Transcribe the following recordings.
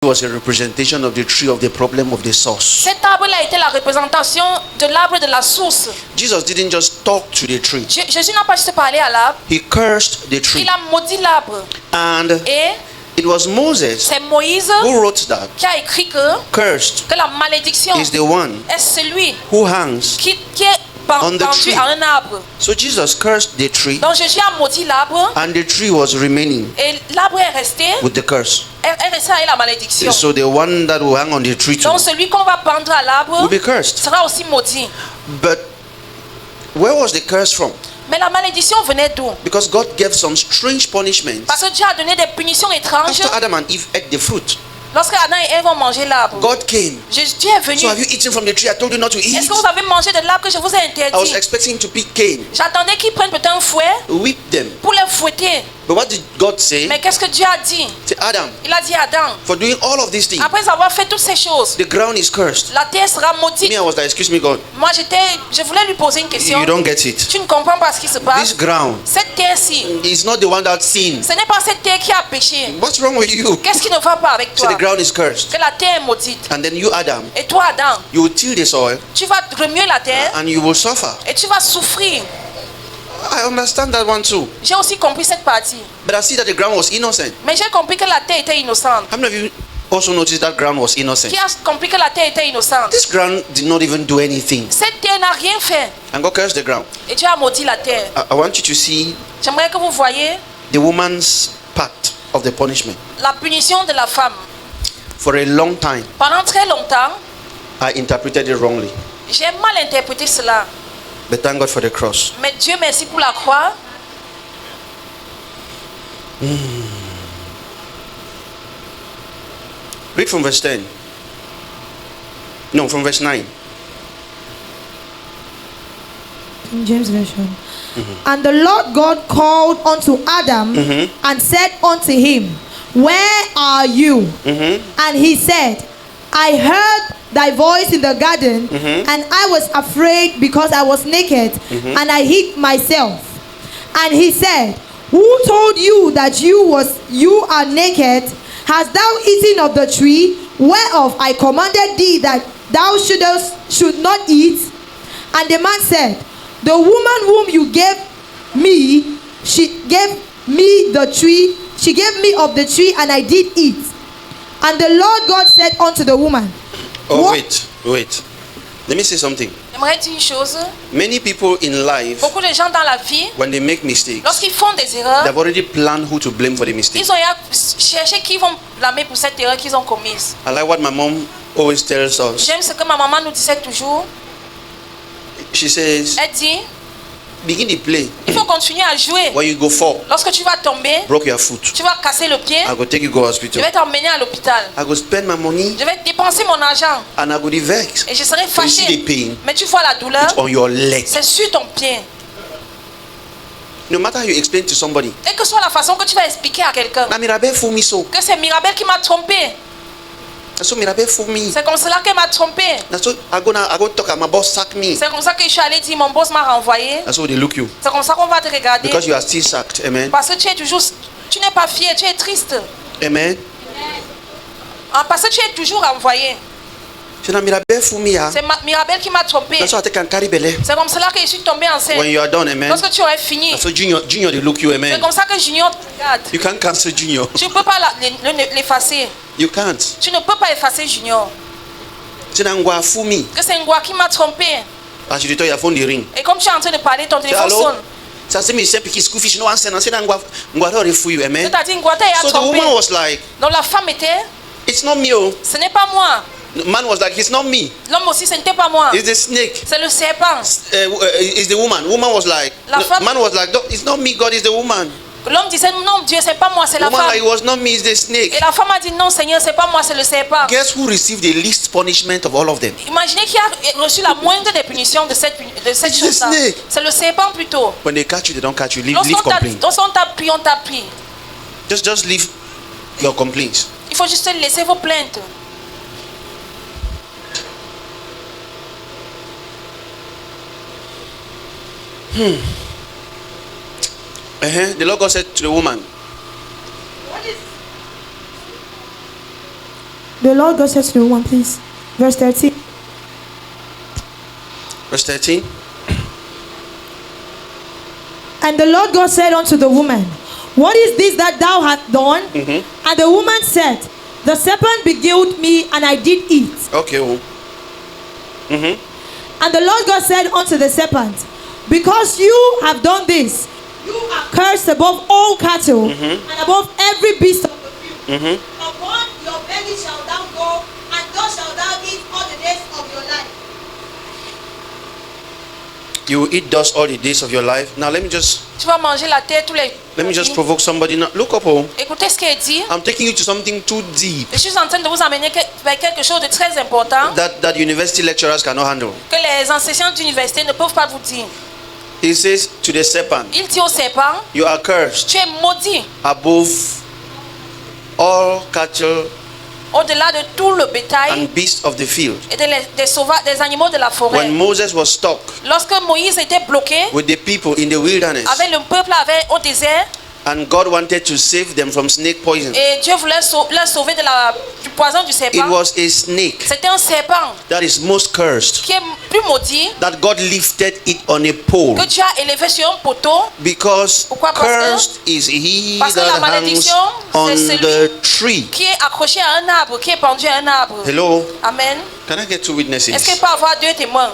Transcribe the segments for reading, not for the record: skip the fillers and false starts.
was a representation of the tree of the problem of the source. Cet arbre-là était la représentation de l'arbre de la source. Jesus didn't just talk to the tree. Jésus n'a pas juste parlé à l'arbre. He cursed the tree. Il a maudit l'arbre. And Et it was Moses c'est Moïse who wrote that. qui a écrit que Cursed la malédiction is the one est celui who hangs. qui est On the pendu tree. à un arbre. So Jesus cursed the tree, Donc Jésus a maudit l'arbre and the tree was remaining et l'arbre est resté avec la malédiction. So the one that will hang on the tree too Donc celui qu'on va pendre à l'arbre will be cursed. sera aussi maudit. But where was the curse from? Mais la malédiction venait d'où? Because God gave some strange punishments Parce que Dieu a donné des punitions étranges after Adam and Eve ate the fruit. lorsque Adam et Ève ont mangé l'arbre. God came. Dieu est venu. So have you eaten from the tree I told you not to eat? Est-ce que vous avez mangé de l'arbre que je vous ai I was interdit? expecting to pick Cain, J'attendais qu'ils prennent peut-être un fouet whip them. pour les fouetter. But what did God say? Mais qu'est-ce que Dieu a dit? To Adam, Il a dit à Adam, for doing all of these things, après avoir fait toutes ces choses, the ground is cursed. la terre sera maudite. Me, I was like, excuse me, God, Moi, je voulais lui poser une question. you don't get it. Tu ne comprends pas ce qui se This passe. ground Cette terre-ci, is not the one that sinned. ce n'est pas cette terre qui a péché. What's wrong with you? Qu'est-ce qui ne va pas avec So toi? the ground is cursed. Que la terre est maudite. And then you, Adam, Et toi, Adam, you will till the soil tu vas remuer la terre and you will suffer. et tu vas souffrir. I understand that one too. J'ai aussi compris cette partie. But I see that the ground was innocent. Mais j'ai compris que la terre était innocente. How many of you also noticed that ground was innocent? Qui a compris que la terre était innocente? This ground did not even do anything. Cette terre n'a rien fait. And God cursed the ground. Et Dieu a maudit la terre. I want you to see J'aimerais que vous voyez the woman's part of the punishment. la punition de la femme. For a long time, Pendant très longtemps, I interpreted it wrongly. j'ai mal interprété cela. But thank God for the cross. Mais Dieu merci pour la croix. Read from verse 10. No, from verse 9. King James Version. And the Lord God called unto Adam and said unto him, Where are you? And he said, I heard thy voice in the garden, and I was afraid because I was naked, and I hid myself. And he said, Who told you that you are naked? Hast thou eaten of the tree whereof I commanded thee that thou should not eat? And the man said, The woman whom you gave me, she gave me the tree. She gave me of the tree, and I did eat. And the Lord God said unto the woman, Oh, wait. Let me say something. J'aimerais dire une chose. Many people in life, Beaucoup de gens dans la vie, when they make mistakes, lorsqu'ils font des erreurs, they've already planned who to blame for the mistake. ils ont cherché qui vont blâmer pour cette erreur qu'ils ont commise. I like what my mom always tells us. J'aime ce que ma maman nous disait toujours. She says, Elle dit, begin to play. il faut continuer à jouer. When you go fall, Lorsque tu vas tomber, broke your foot, tu vas casser le pied, I go take you go je hospital. vais t'emmener à l'hôpital. I go spend my money Je vais dépenser mon argent and I go be vexed. et je serai So you see the fâché. pain Mais tu vois la douleur, on your leg. c'est sur ton pied. No matter how you explain to somebody, Et que soit la façon que tu vas expliquer à quelqu'un na Mirabel fool me so. que c'est Mirabel qui m'a trompé. So Mirabel fool me. C'est comme cela qu'elle m'a trompé. So I go talk and my boss sack me. C'est comme ça que je suis allé dire mon boss m'a renvoyé. That's how they look you. C'est comme ça qu'on va te regarder. Because you are still sacked. Amen. Parce que tu n'es pas fier, tu es triste. Amen. Parce que tu es toujours renvoyé. So na Mirabel fool me. C'est Mirabel qui m'a trompé. That's how I take and carry belly. C'est comme cela que je suis tombé enceinte. When you are done, amen. Lorsque tu aurais fini, So Junior they look you, c'est amen. comme ça que Junior te regarde. You can't cancel Junior. Tu ne peux pas l'effacer. You can't. Tu ne peux pas effacer Junior. So na ngwa fool me. Que c'est Ngwa qui m'a trompé. As you tell your phone the ring. Et comme tu es en train de parler, ton téléphone hello? sonne. So I say me say pick school fish no answer. I say na ngwa don't fool you, amen. C'est-à-dire Ngwa t'a So the trompé. woman was like, Donc la femme était, it's not me. Oh. ce n'est pas moi. The man was like, it's not me. L'homme aussi, ce n'était pas moi. It's the snake. C'est le serpent. It's the woman. Woman was like, La femme- man was like, no, it's not me, God, it's the woman. L'homme disait, non Dieu, c'est pas moi, c'est la Woman femme. like, it was not me, it's the snake. Et la femme a dit, non Seigneur, c'est pas moi, c'est le serpent. Guess who received the least punishment of all of them? Imaginez qui a reçu la moindre des punitions de cette It's chose-là. the snake. C'est le serpent plutôt. When they catch you, they don't catch you. Leave Lorsqu'on complaint. t'a pris, on t'a pris. Just leave your complaints. Il faut juste laisser vos plaintes. The Lord God said to the woman, The Lord God said to the woman, please. Verse 13. Verse 13. And the Lord God said unto the woman, what is this that thou hast done? And the woman said, the serpent beguiled me, and I did eat. Okay. Oh. And the Lord God said unto the serpent, because you have done this, you are cursed above all cattle, and above every beast of the field. Upon your belly shalt thou go, and thus shalt thou eat all the days of your life. You will eat dust all the days of your life. Now let me just Tu vas manger la terre tous les. provoke somebody. Now look up. Oh. Écoutez ce qu'il dit. I'm taking you to something too deep Je suis en train de vous emmener vers quelque chose de très important that university lecturers cannot handle. que les enseignants d'université ne peuvent pas vous dire. He says to the serpent, Il dit au serpent, you are cursed tu es maudit above all cattle au-delà de tout le bétail and beasts of the field. et des animaux de la forêt. When Moses was stuck Lorsque Moïse était bloqué with the people in the wilderness avec le peuple au désert and God wanted to save them from snake poison, et Dieu voulait les sauver du poison du it serpent, was a snake c'était un serpent that is most cursed, qui est plus maudit that God lifted it on a pole, que Dieu a élevé sur un poteau. because Pourquoi? Parce que- cursed is he parce que la that hangs malédiction, on c'est celui the tree. Qui est accroché à un arbre, qui est pendu à un arbre. Hello, Amen. can I get two Est-ce witnesses? qu'il peut avoir deux témoins?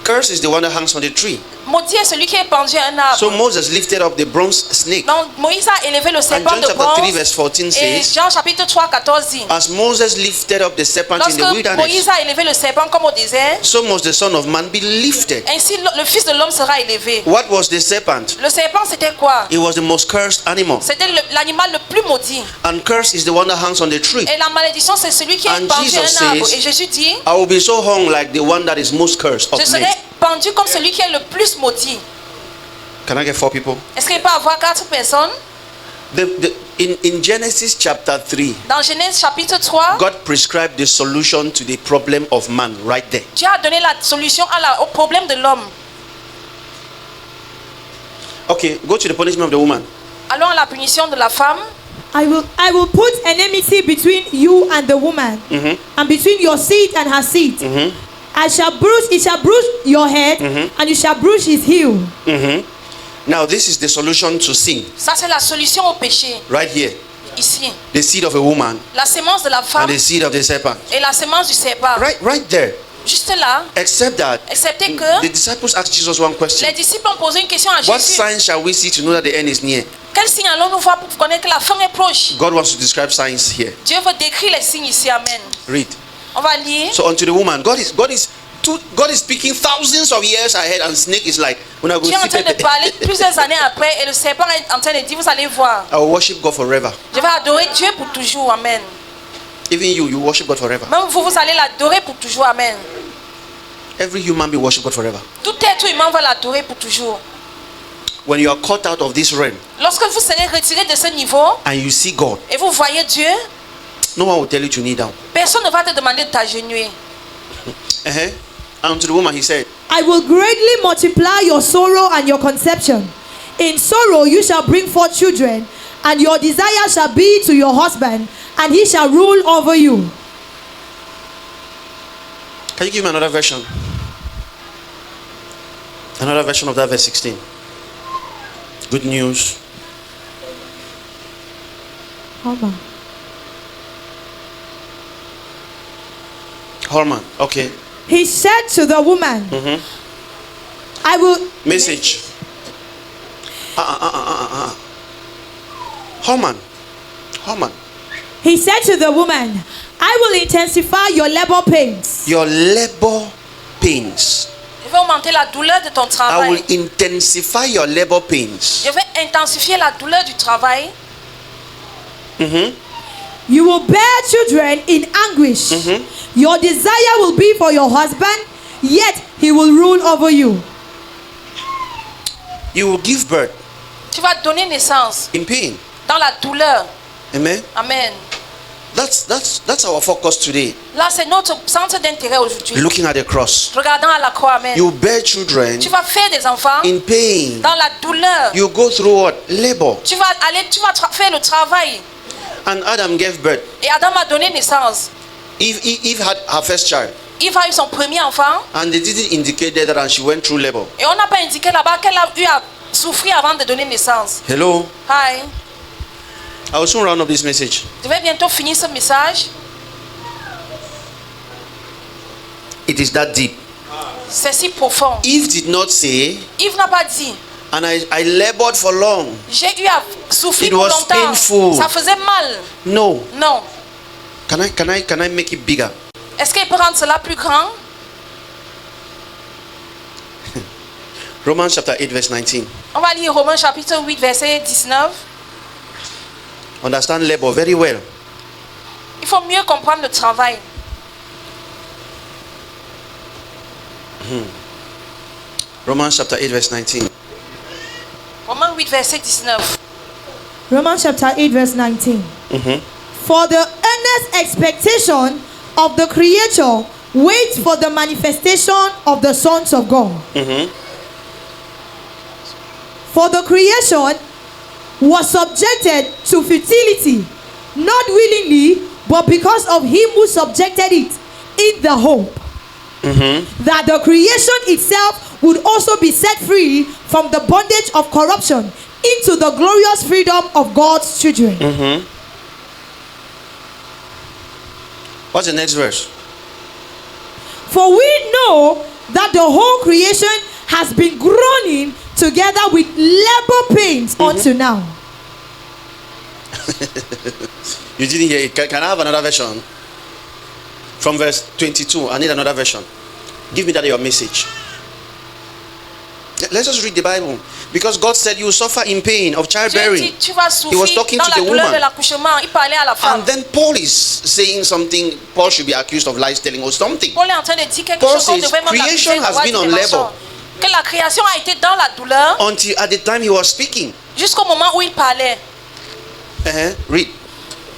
Curse is the one that hangs on the tree. Maudit est celui qui est pendu à un arbre. So Moses lifted up the bronze snake. Donc Moïse a élevé le And serpent John de chapter 3 bronze. verse 14 Et says, Jean chapitre 3, 14 dit, as Moses lifted up the serpent in lorsque the Moïse wilderness, a élevé le serpent comme au désert, so must the Son of Man be lifted. ainsi le Fils de l'homme sera élevé. What was the serpent? Le serpent c'était quoi? It was the most cursed animal. C'était l'animal le plus maudit. And curse is the one that hangs on the tree. Et la malédiction c'est celui qui est And pendu à Jesus un arbre. says, Et Jésus dit, I will be so hung like the one that is most cursed of je serai men. pendu comme celui qui est le plus maudit. Can I get 4 people? Est-ce qu'il peut avoir 4 personnes? In Genesis chapter 3, Dans Genèse chapitre 3, God prescribed the solution to the problem of man right there. Dieu a donné la solution au problème de l'homme. Okay, go to the punishment of the woman. Allons à la punition de la femme. I will put enmity between you and the woman, and between your seed and her seed. It shall bruise your head, and you shall bruise his heel. Now this is the solution to sin Ça c'est la solution au péché. right here. Ici, The seed of a woman la sémence de la and femme the seed of the serpent. et la sémence du serpent. Right there. Juste là, Except that excepté que the disciples asked Jesus one question. les disciples ont posé une question à What Jésus. sign shall we see to know that the end is near? Quel signe allons-nous voir pour connaître que la fin est proche? God wants to describe signs here. Dieu veut décrire les signes ici. Amen. Read. On va lire. So unto the woman, God is speaking thousands of years ahead, and snake is like, when I go Dieu est en train de see parler plusieurs années après et le serpent est en train de dire, vous allez voir. I will worship God forever. Je vais adorer Dieu pour toujours. Amen. Even you worship God forever. Même vous, vous allez l'adorer pour toujours. Amen. Every human being worship God forever. Tout être humain va l'adorer pour toujours. When you are caught out of this realm Lorsque vous serez retiré de ce niveau and you see God, et vous voyez Dieu, no one will tell you to kneel down. personne ne va te demander de t'agenouiller. And unto the woman he said, I will greatly multiply your sorrow and your conception. In sorrow you shall bring forth children, and your desire shall be to your husband, and he shall rule over you. can you give me another version? Another version of that verse 16. Good news. Holman. Okay. He said to the woman, I will Message. Holman. He said to the woman, I will intensify your labor pains. Your labor pains. Je vais augmenter la douleur de ton I travail. will intensify your labor pains. Je vais intensifier la douleur du travail. You will bear children in anguish. Your desire will be for your husband, yet he will rule over you. You will give birth Tu vas donner naissance in pain. dans la douleur. Amen. Amen. That's our focus today. Là, c'est notre centre d'intérêt aujourd'hui. Looking at the cross. Regardant à la croix. Amen. You bear children Tu vas faire des enfants in pain. dans la douleur. You go through what? Labor. Tu vas faire le travail. And Adam gave birth. Et Adam a donné naissance. Eve had her first child, Eve a eu son premier enfant and they didn't indicate that and she went through labor. et on n'a pas indiqué là-bas qu'elle a eu à souffrir avant de donner naissance. Hello? Hi. I will soon round up this message. Je vais bientôt finir ce message. It is that deep. C'est si profond. Eve did not say, Yves n'a pas dit, and I labored for long. j'ai eu à souffrir It pour was longtemps. painful. Ça faisait mal. No. Non. Can I make it bigger? Est-ce qu'il peut rendre cela plus grand? Romans chapter 8 verse 19. On va lire Romains chapitre 8 verset 19. Understand labor very well. Il faut mieux comprendre le travail. Romans chapter 8 verse 19. Romains 8 verset 19. Romans chapter 8 verse 19. For the earnest expectation of the creature waits for the manifestation of the sons of God. For the creation was subjected to futility, not willingly, but because of him who subjected it, in the hope that the creation itself would also be set free from the bondage of corruption into the glorious freedom of God's children. What's the next verse? For we know that the whole creation has been groaning together with labor pains until now. You didn't hear it. Can I have another version? From verse 22. I need another version. Give me that your message. Let's just read the Bible. Because God said you will suffer in pain of Dieu childbearing. dit, tu vas He was souffrir talking dans to la the douleur de woman. l'accouchement. Il parlait à la femme. And then Paul is saying something. Paul should be accused of lies telling or something. Paul est en train de dire quelque Paul chose qu'on says, devrait même creation l'accuser has d'avoir been dit on des labor. mensonges. Que la création a été dans la douleur Until at the time he was speaking. jusqu'au moment où il parlait. Read.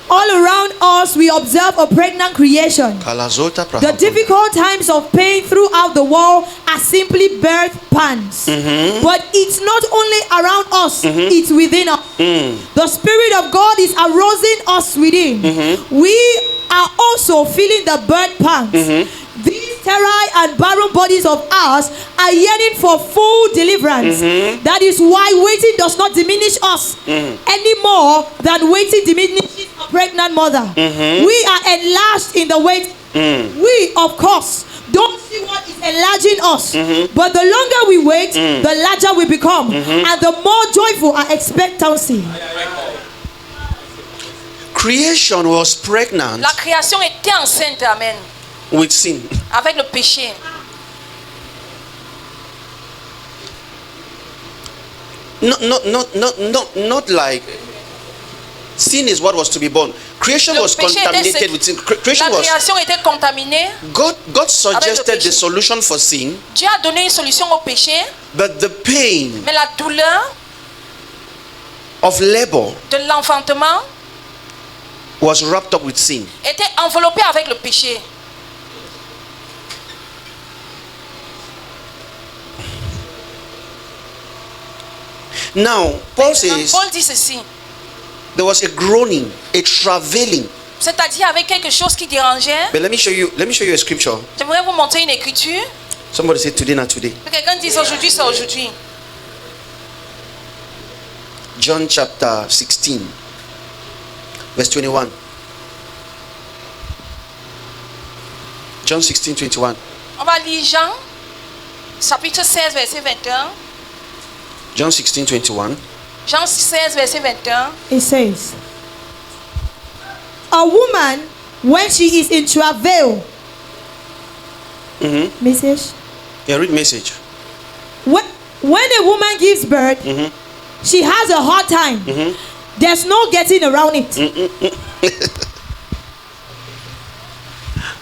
All around us, we observe a pregnant creation. Kalazota The difficult times of pain throughout the world are simply birth pangs. But it's not only around us, it's within us. The Spirit of God is arousing us within. We are also feeling the birth pangs. These sterile and barren bodies of ours are yearning for full deliverance. That is why waiting does not diminish us any more than waiting diminishes a pregnant mother. We are enlarged in the wait. We, of course, don't see what is enlarging us. But the longer we wait, the larger we become. And the more joyful our expectancy. Creation was pregnant La création était enceinte, amen, with sin. avec le péché. Not like sin is what was to be born. Creation Le was péché était contaminated with sin. Creation La was création était contaminée. God suggested péché. the solution for sin, Dieu a donné une solution au péché, but the pain mais la douleur of labor de l'enfantement was wrapped up with sin. était enveloppée avec le péché. Now, Paul says Paul dit ceci, there was a groaning, a travailing. c'est-à-dire avec quelque chose qui dérangeait. But let me show you a scripture. J'aimerais vous montrer une écriture. Somebody say today, not today. Que quelqu'un dise aujourd'hui, c'est aujourd'hui. John chapter 16, verse 21. John 16, 21. On va lire Jean, chapitre 16, verset 21. John 16, 21. Jean 16, verset 21. It says, a woman, when she is in travail, message. Yeah, read message. When a woman gives birth, she has a hard time. There's no getting around it.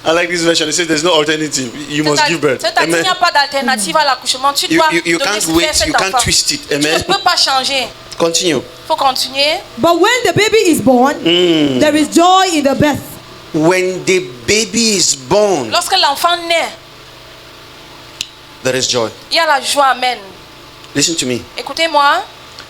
I like this version. It says there's no alternative. You must give birth. C'est-à-dire qu'il n'y a pas d'alternative à l'accouchement. Tu dois You donner can't wait. cet You can't enfant. twist it. Tu ne Amen. peux pas changer. Continue. Il faut continuer. But when the baby is born, there is joy in the birth. When the baby is born, Lorsque l'enfant naît, there is joy. il y a la joie. Amen. Listen to me. Écoutez-moi.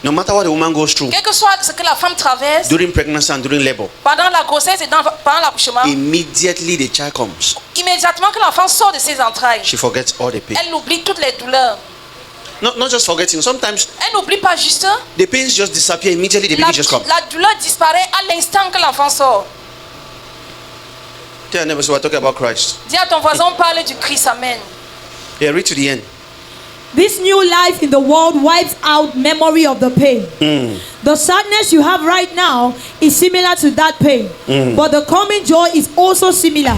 No matter what the woman goes through, quel que soit ce que la femme traverse, during pregnancy and during labor, pendant la grossesse et pendant l'accouchement, immediately the child comes, immédiatement que l'enfant sort de ses entrailles, she forgets all the pain. elle oublie toutes les douleurs. Not just forgetting. Sometimes Elle n'oublie pas juste, the pains just disappear immediately. The baby just comes. la douleur disparaît à l'instant que l'enfant sort. Tell your neighbor, so we're talking about Christ. Dis à ton voisin, on parle du Christ, amen. Yeah, read to the end. This new life in the world wipes out memory of the pain. The sadness you have right now is similar to that pain, but the coming joy is also similar.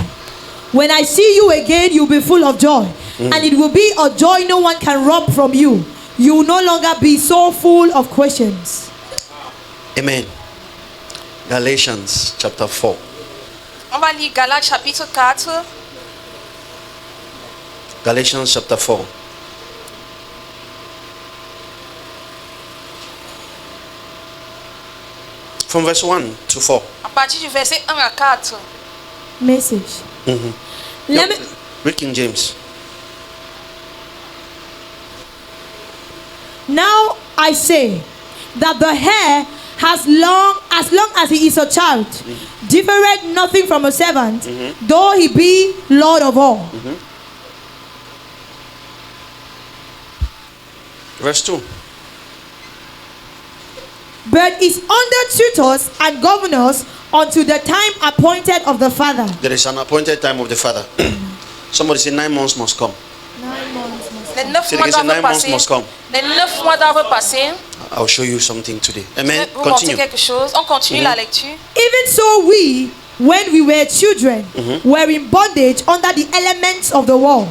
When I see you again, you'll be full of joy, and it will be a joy no one can rob from you. You will no longer be so full of questions. Amen. Galatians chapter 4. On va lire Galates chapitre 4. Galatians chapter 4. From verse 1 to 4. À partir du verset 1 à 4. Message. Yeah, Let me, read King James. now I say that the heir as long as he is a child, differeth nothing from a servant, though he be Lord of all. Verse 2. But is under tutors and governors unto the time appointed of the Father. There is an appointed time of the Father. Somebody say 9 months must come. 9 months must. Les 9 C'est mois que doivent 9 months passer. must come. Les 9 mois doivent passer. I'll show you something today. Je Amen. vais vous montrer Continue. quelque chose. On continue la lecture. Even so we, when we were children, were in bondage under the elements of the world.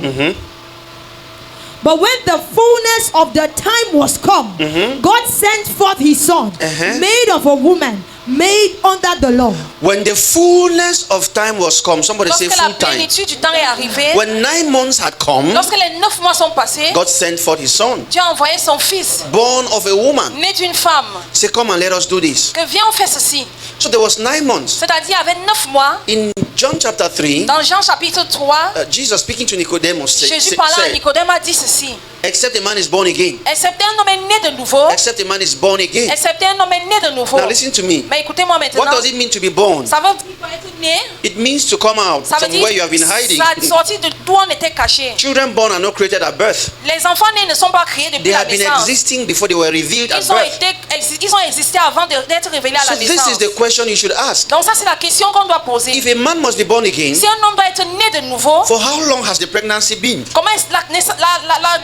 But when the fullness of the time was come, God sent forth his son, made of a woman, made under the law. When the fullness of time was come, somebody say Lorsque la full time. plénitude du temps est arrivée, When 9 months had come, lorsque les 9 mois sont passés, God sent forth his son, Dieu a envoyé son fils, born of a woman. né d'une femme, Say, come and let us do this. que viens on fait ceci. So there was 9 months. C'est-à-dire il y avait 9 mois. In John chapter 3, Dans Jean chapitre 3, Jesus speaking to Nicodemus Jésus parlant à said, Nicodème a dit ceci. except a man is born again, Excepté un homme est né de nouveau, except a man is born again. excepté un homme est né de nouveau. Now listen to me. Mais écoutez-moi What maintenant. does it mean to be born? Ça veut dire être né. It means to come out Ça veut from dire where you have been hiding. sortir de d'où on était caché. Children born are not created at birth. Les enfants nés ne sont pas créés depuis They la have been naissance. existing before they were revealed at Ils ont, birth. ils ont existé avant d'être révélés à So la this naissance. is the question you should ask. Donc ça c'est la question qu'on doit poser. If a man must be born again, Si un homme doit être né de nouveau, for how long has the pregnancy been? comment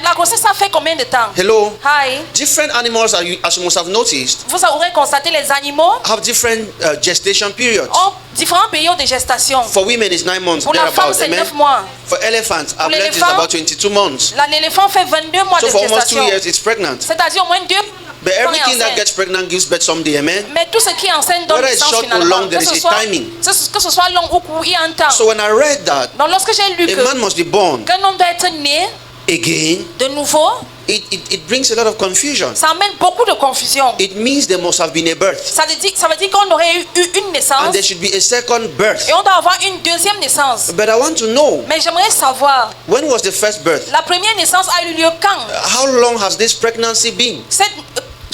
la grossesse a fait combien de temps? Hello? Hi. Different animals, as you must have noticed, Vous aurez constaté les animaux have different gestation periods. ont différents périodes de gestation. For women, it's 9 months. Pour la femme, Thereabout. c'est Amen. 9 mois. For elephants, I've learned it's l'éléphant, about 22 months. L'éléphant fait 22 mois So de for almost 2 gestation. years, it's pregnant. C'est-à-dire au moins 2 But everything that gets pregnant gives birth someday. Amen. Mais tout ce qui est enceinte donne Whether it's naissance short or finalement. long, there is a timing. Que ce soit long ou court, il y a un temps. So when I read that, Donc lorsque j'ai lu a man must be born qu'un homme doit être né again, de nouveau, it brings a lot of confusion. ça amène beaucoup de confusion. It means there must have been a birth. Ça veut dire qu'on aurait eu une And naissance there should be a second birth. et on doit avoir une deuxième naissance. But I want to know, Mais j'aimerais savoir, when was the first birth? la première naissance a eu lieu quand? How long has this pregnancy been? Cette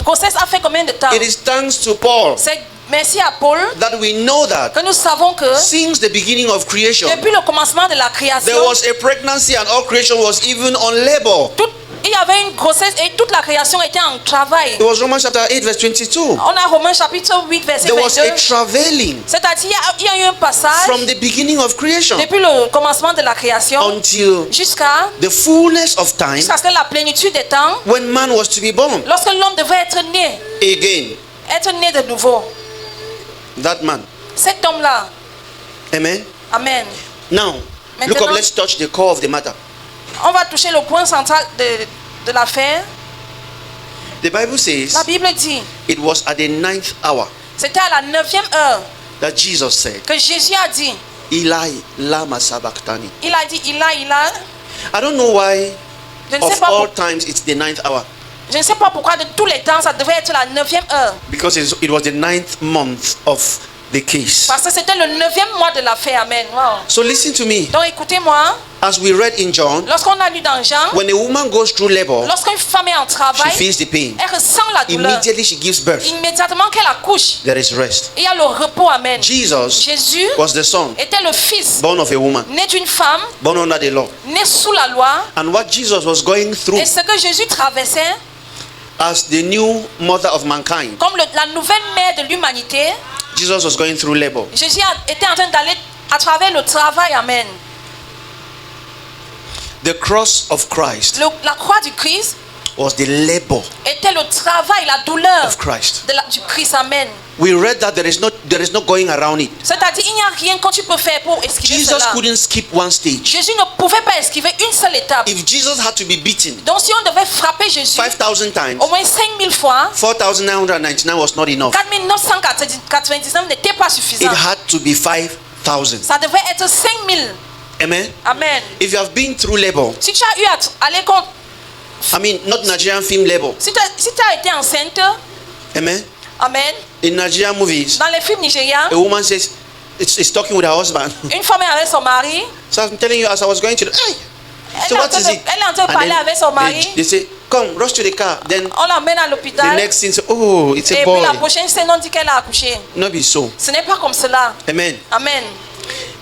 grossesse a fait combien de temps? It is thanks to Paul C'est merci à Paul that we know that que nous savons que since the beginning of creation, depuis le commencement de la création, there was a pregnancy and all creation was even on labor. il y avait une grossesse et toute la création était en travail. It was Romans chapter 8 verse 22. On a Romains chapitre 8 verset There was a 22. travailing C'est-à-dire il y a eu un passage from the beginning of creation depuis le commencement de la création until jusqu'à the fullness of time ce que la plénitude des temps, when man was to be born lorsque l'homme devait être né de nouveau. That man. Cet homme-là. Amen. Amen. Now, look up, let's touch the core of the matter. On va toucher le point central de l'affaire. The Bible says La Bible dit, it was at the 9th hour c'était à la 9e heure that Jesus said, que Jésus a dit, Eli lama sabachthani. il a dit, il a. I don't know why Je ne sais of pas all times it's the 9th hour. Je ne sais pas pourquoi de tous les temps ça devait être la 9e heure. Because it was the 9th month of the case. Parce que c'était le 9e mois de la fête. Amen. Wow. So listen to me. Donc écoutez-moi, As we read in John, lorsqu'on a lu dans Jean, when a woman goes through labor, lorsqu'une femme est en she travail, feels the pain. elle ressent la douleur. Immediately she gives birth. Immédiatement qu'elle accouche, There is rest. il y a le repos. Amen. Jesus Jésus was the son était le fils born of a woman, né d'une femme, born under the law. né sous la loi. And what Jesus was going through Et ce que Jésus traversait, as the new mother of mankind, comme la nouvelle mère de l'humanité, Jesus was going through labor. Jésus était en train d'aller à travers le travail. Amen. The cross of Christ La croix du Christ was the labor était le travail, la douleur of Christ. du Christ. Amen. We read that there is no going around it. C'est-à-dire, il n'y a rien que tu peux faire pour esquiver Jesus cela. couldn't skip one stage. Jésus ne pouvait pas esquiver une seule étape. If Jesus had to be beaten Donc si on devait frapper Jésus 5,000 times, au moins 5000 fois, 4,999 was not enough. 4999 n'était pas It suffisant. had to be 5,000. Ça devait être 5000. Amen. Amen. If you have been through labor, Si tu as eu à aller contre, I mean, not Nigerian film labor. si tu as été enceinte, Amen. amen, In Nigerian movies, dans les films nigériens, a woman says, is talking with her husband. une femme est avec son mari, So I'm telling you, as I was going to, hey, elle so est en what train is de- it? elle est en train de And parler then avec son mari. they say, come, rush to the car. Then On l'emmène à the l'hôpital. next thing, say, oh, it's Et a puis boy. la prochaine scène, on dit qu'elle a accouché. Not be so. Ce n'est pas comme cela. Amen. Amen.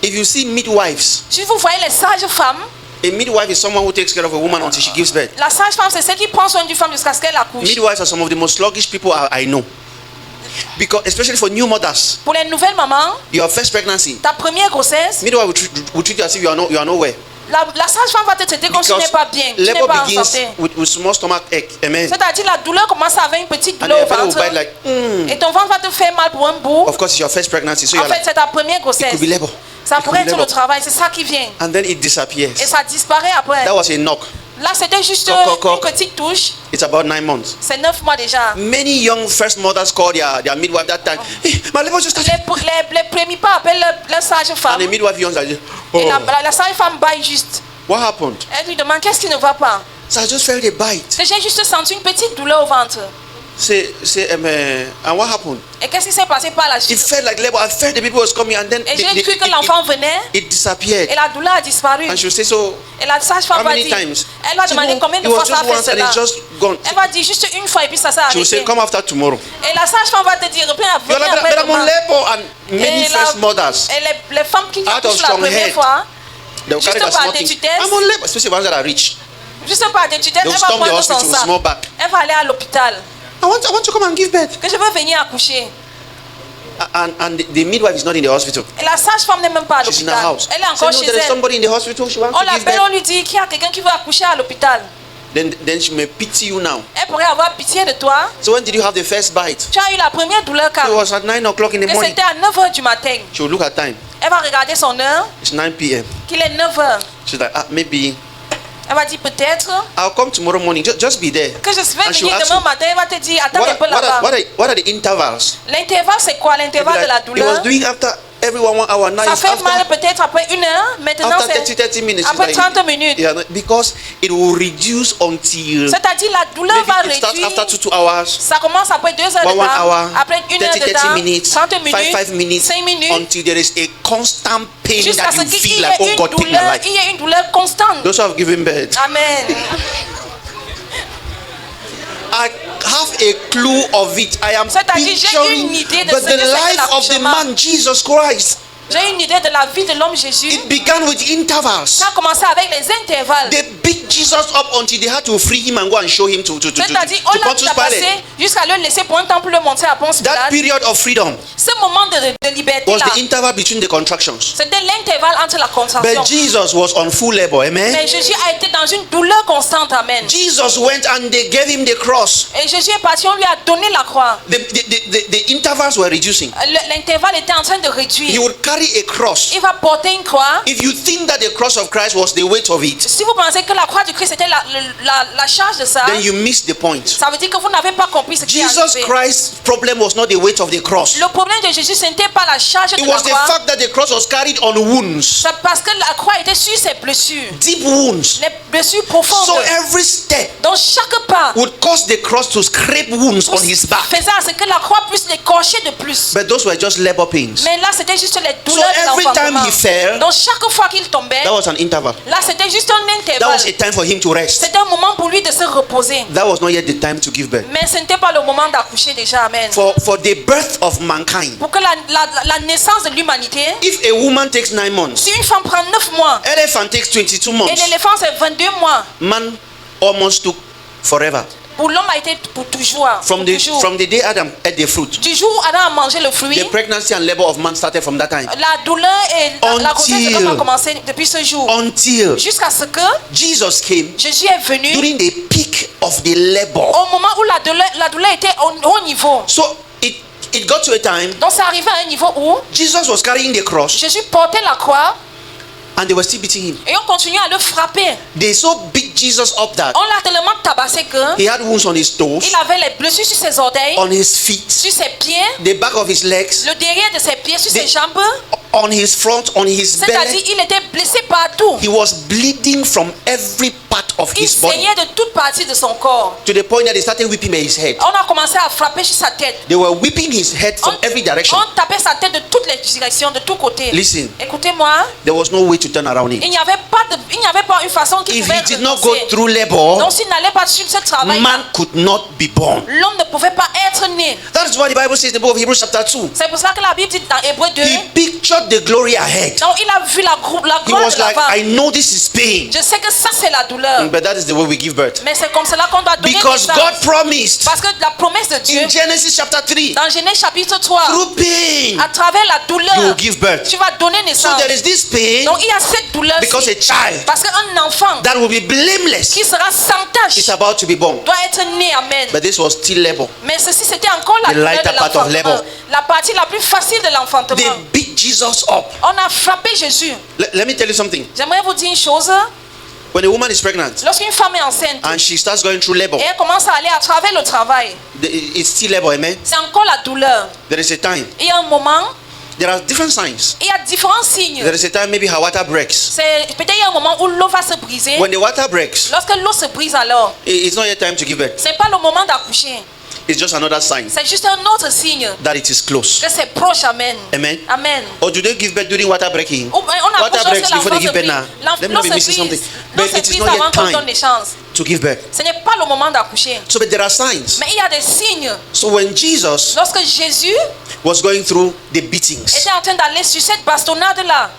If you see midwives, Si vous voyez les sages-femmes, a midwife is someone who takes care of a woman until she gives birth. la sage-femme, c'est celle qui prend soin d'une femme jusqu'à ce qu'elle accouche. Midwives are some of the most sluggish people I know. Because especially for new mothers, Pour les nouvelles mamans, your first pregnancy, ta première grossesse, midwife will treat you as if you are nowhere. la sage-femme va te traiter comme si tu n'es pas bien, tu n'es labor pas en begins santé. with small stomach ache. Amen. C'est-à-dire la douleur commence avec une petite And douleur au the fellow will ventre. bite like, Et ton ventre va te faire mal pour un bout. of course, it's your first pregnancy, so En you're fait, like, c'est ta première it grossesse. could be labor. Ça It could pourrait be être le labor. travail, c'est ça qui vient. And then it Et disappears. ça disparaît après. That was a knock. Là, c'était juste Coq, coq, une coq. petite touche. It's about 9 months. C'est 9 mois déjà. Many young first mothers call their midwife that time. Hey, my labor just started. Les premiers pas appellent la And sage-femme. the midwife yawns like, Et oh, la sage-femme baille juste. what happened? Elle lui demande qu'est-ce qui ne va pas. So I just felt a bite. J'ai juste senti une petite douleur au ventre. Say, and what happened? Et qu'est-ce qui s'est passé par la It suite? felt like labor. I felt the baby was coming, and then Et j'ai cru que l'enfant venait it disappeared. et la douleur a disparu. And she would say, so Et la sage-femme how va many dire, times? elle va She demander said, combien de it fois was ça a just fait once, and cela. it's just gone. Elle va dire juste une fois et puis ça s'est She will say, arrêté. come after tomorrow. Et la sage-femme va te dire, reviens You're like, après but I'm on demain. labor, and many Et first mothers, et les femmes qui Out of accouchent la strong première head. fois, they'll carry Juste their par small things. détutesse. I'm on labor, especially ones that are rich. juste par des tutelles, They'll elle va storm the prendre son hospital with sac. small bag. Elle va aller à l'hôpital. I want to come and give birth. Que je veux venir accoucher. And the midwife is not in the hospital. Et la sage-femme n'est même pas à She's in her l'hôpital. house. Elle est Say, encore no, chez there is elle. somebody in the hospital. She wants On to give l'appelle, on birth. lui dit qu'il y a quelqu'un qui veut accoucher à l'hôpital. Then she may pity you now. Elle pourrait avoir pitié de toi. So when did you have the first bite? Tu as eu la première douleur It quand was at 9 o'clock in the que morning. c'était à 9h du matin. She would look at time. Elle va regarder son heure, It's 9 p.m. qu'il est 9h. She's like, maybe Elle va dire peut-être I'll come tomorrow morning. Just be there. que je vais And she will venir ask demain you, matin. Elle va te dire attends What un peu are, what, là-bas. are, what, are, what are the intervals? L'intervalle c'est quoi? You'll be L'intervalle de la like, it douleur. was doing after everyone 1 hour. Now Ça it's fait mal after, peut-être après 1 heure. Maintenant after c'est 30 minutes. She's après like, 30 minutes. yeah, because it will reduce until C'est-à-dire la douleur va maybe it starts réduire. after 2 hours. Ça commence après 2 heures de 1 temps, hour, après 1 heure 30 de temps, minutes, 30 5 minutes, minutes, 5 minutes, until there is a constant pain jusqu'à that ce you qu'il feel y like, ait oh une God, take my douleur, life. il y ait une douleur constante. Those who have given birth, Amen. I have a clue of it. I am C'est-à-dire, j'ai picturing une idée de but ce the que c'est life of the l'accouchement. man Jesus Christ. J'ai une idée de la vie de l'homme Jésus. It began with intervals. Ça a commencé avec les intervalles. They beat Jesus up until they had to free him and go and show him to C'est-à-dire, on l'a Pontius tabassé Pilate. jusqu'à le laisser pour un temps pour le monter à Ponce That Pilate. period of freedom Ce moment de liberté was là, the interval between the contractions. c'était l'intervalle entre la contraction. But Jesus was on full labor. Amen. Mais Jésus a été dans une douleur constante. Amen. Jesus went and they gave him the cross. Et Jésus est parti, on lui a donné la croix. The intervals were reducing. L'intervalle était en train de He réduire. would carry a cross. Il va porter une croix. If you think that the cross of Christ was the weight of it, Si vous pensez que la croix croix du Christ était la charge de ça, then you miss the point. ça veut dire que vous n'avez pas compris ce qui est Jesus arrivé. Christ's problem was not the weight of the cross. Le problème de Jésus, ce n'était pas la charge It de la was the croix. fact that the cross was carried on wounds, C'est parce que la croix était sur ses blessures. deep wounds. Les blessures profondes. So every step Donc chaque pas would cause the cross to scrape wounds on his back. faisait à ce que la croix puisse l'écorcher de plus. But those were just labor pains. Mais là, c'était juste les So douleurs de every time l'enfantement. he fell, Donc chaque fois qu'il tombait, that was an interval. là, c'était juste un That intervalle. was a time for him to rest. C'était un moment pour lui de se reposer. That was not yet the time to give birth. Mais ce n'était pas le moment d'accoucher déjà, amen. For the birth of mankind, Pour que la naissance de l'humanité, if a woman takes 9 months, si une femme prend 9 mois elephant takes 22 et months, l'éléphant c'est 22 mois, man almost took forever. pour l'homme a été pour toujours. From the day Adam ate the fruit, Du jour où Adam a mangé le fruit, the pregnancy and labor of man started from that time. la douleur et la grossesse de l'homme a Until- commencé depuis ce jour. Until Jusqu'à ce que Jesus came Jésus est venu during the peak of the labor. au moment où la douleur était au haut niveau. So it got to a time Donc c'est arrivé à un niveau où Jesus was carrying the cross Jésus portait la croix and they were still beating him. et on continuait à le frapper. They so beat Jesus up that On l'a tellement tabassé que he had wounds on his toes, il avait les blessures sur ses orteils, on his feet, sur ses pieds, the back of his legs, le derrière de ses pieds, sur ses jambes. on his front, on his C'est-à-dire belly. il était blessé partout. He was bleeding from every part of Il his body saignait de toute partie de son corps. to the point that they started whipping his head. On a commencé à frapper sur sa tête. They were whipping his head from every direction. On tapait sa tête de toutes les directions, de tous côtés. Listen. Écoutez-moi, There was no way to turn around il it. n'y avait pas une façon qu'il If pouvait he did not go renoncer. through labor, Donc s'il n'allait pas sur ce travail, man could not be born. l'homme ne pouvait pas être né. That is why the Bible says in the book of Hebrews chapter 2, C'est pour ça que la Bible dit dans Hébreux 2, he pictured the glory ahead. donc il a vu la He gloire was de like, l'avant. I know this is pain, Je sais que ça c'est la douleur. but that is the way we give birth. Mais c'est comme cela qu'on doit donner Because naissance. God promised Parce que la promesse de Dieu, in Genesis chapter 3, dans Genèse chapitre 3, through pain, à travers la you will douleur, give birth. tu vas donner So naissance. there is this pain Donc il y a cette douleur because a child parce qu'un enfant that will be blameless qui sera sans tache is about to be born. doit être né, amen. But this was still labor. Mais ceci c'était encore la The douleur lighter de part of l'enfantement. labor. La partie la plus facile de l'enfantement. They beat Jesus up. On a frappé Jésus. Let me tell you something. J'aimerais vous dire une chose. When a woman is pregnant Lorsqu'une femme est enceinte and she starts going through labor, et elle commence à aller à travers le travail, it's still labor, amen? c'est encore la douleur. There is a time. Il y a un moment, There are different signs. il y a différents signes. There is a time maybe her water breaks. C'est peut-être il y a un moment où l'eau va se briser. When the water breaks, Lorsque l'eau se brise alors, it's not yet time to give birth. c'est pas le moment d'accoucher. It's just another sign C'est juste un autre signe that it is close. que c'est proche, amen. Amen. Amen. Or do they give birth during water breaking? On accouche Water breaks lorsque before they l'enfant give se birth brise. now. Let me L'eau not be se missing something. brise. L'eau But se it is brise not avant yet qu'on donne time les chances. to give birth. Ce n'est pas le moment d'accoucher. So but there are signs. Mais il y a des signes. So when Jesus Lorsque Jésus was going through the beatings, était en train d'aller sur cette bastonnade-là,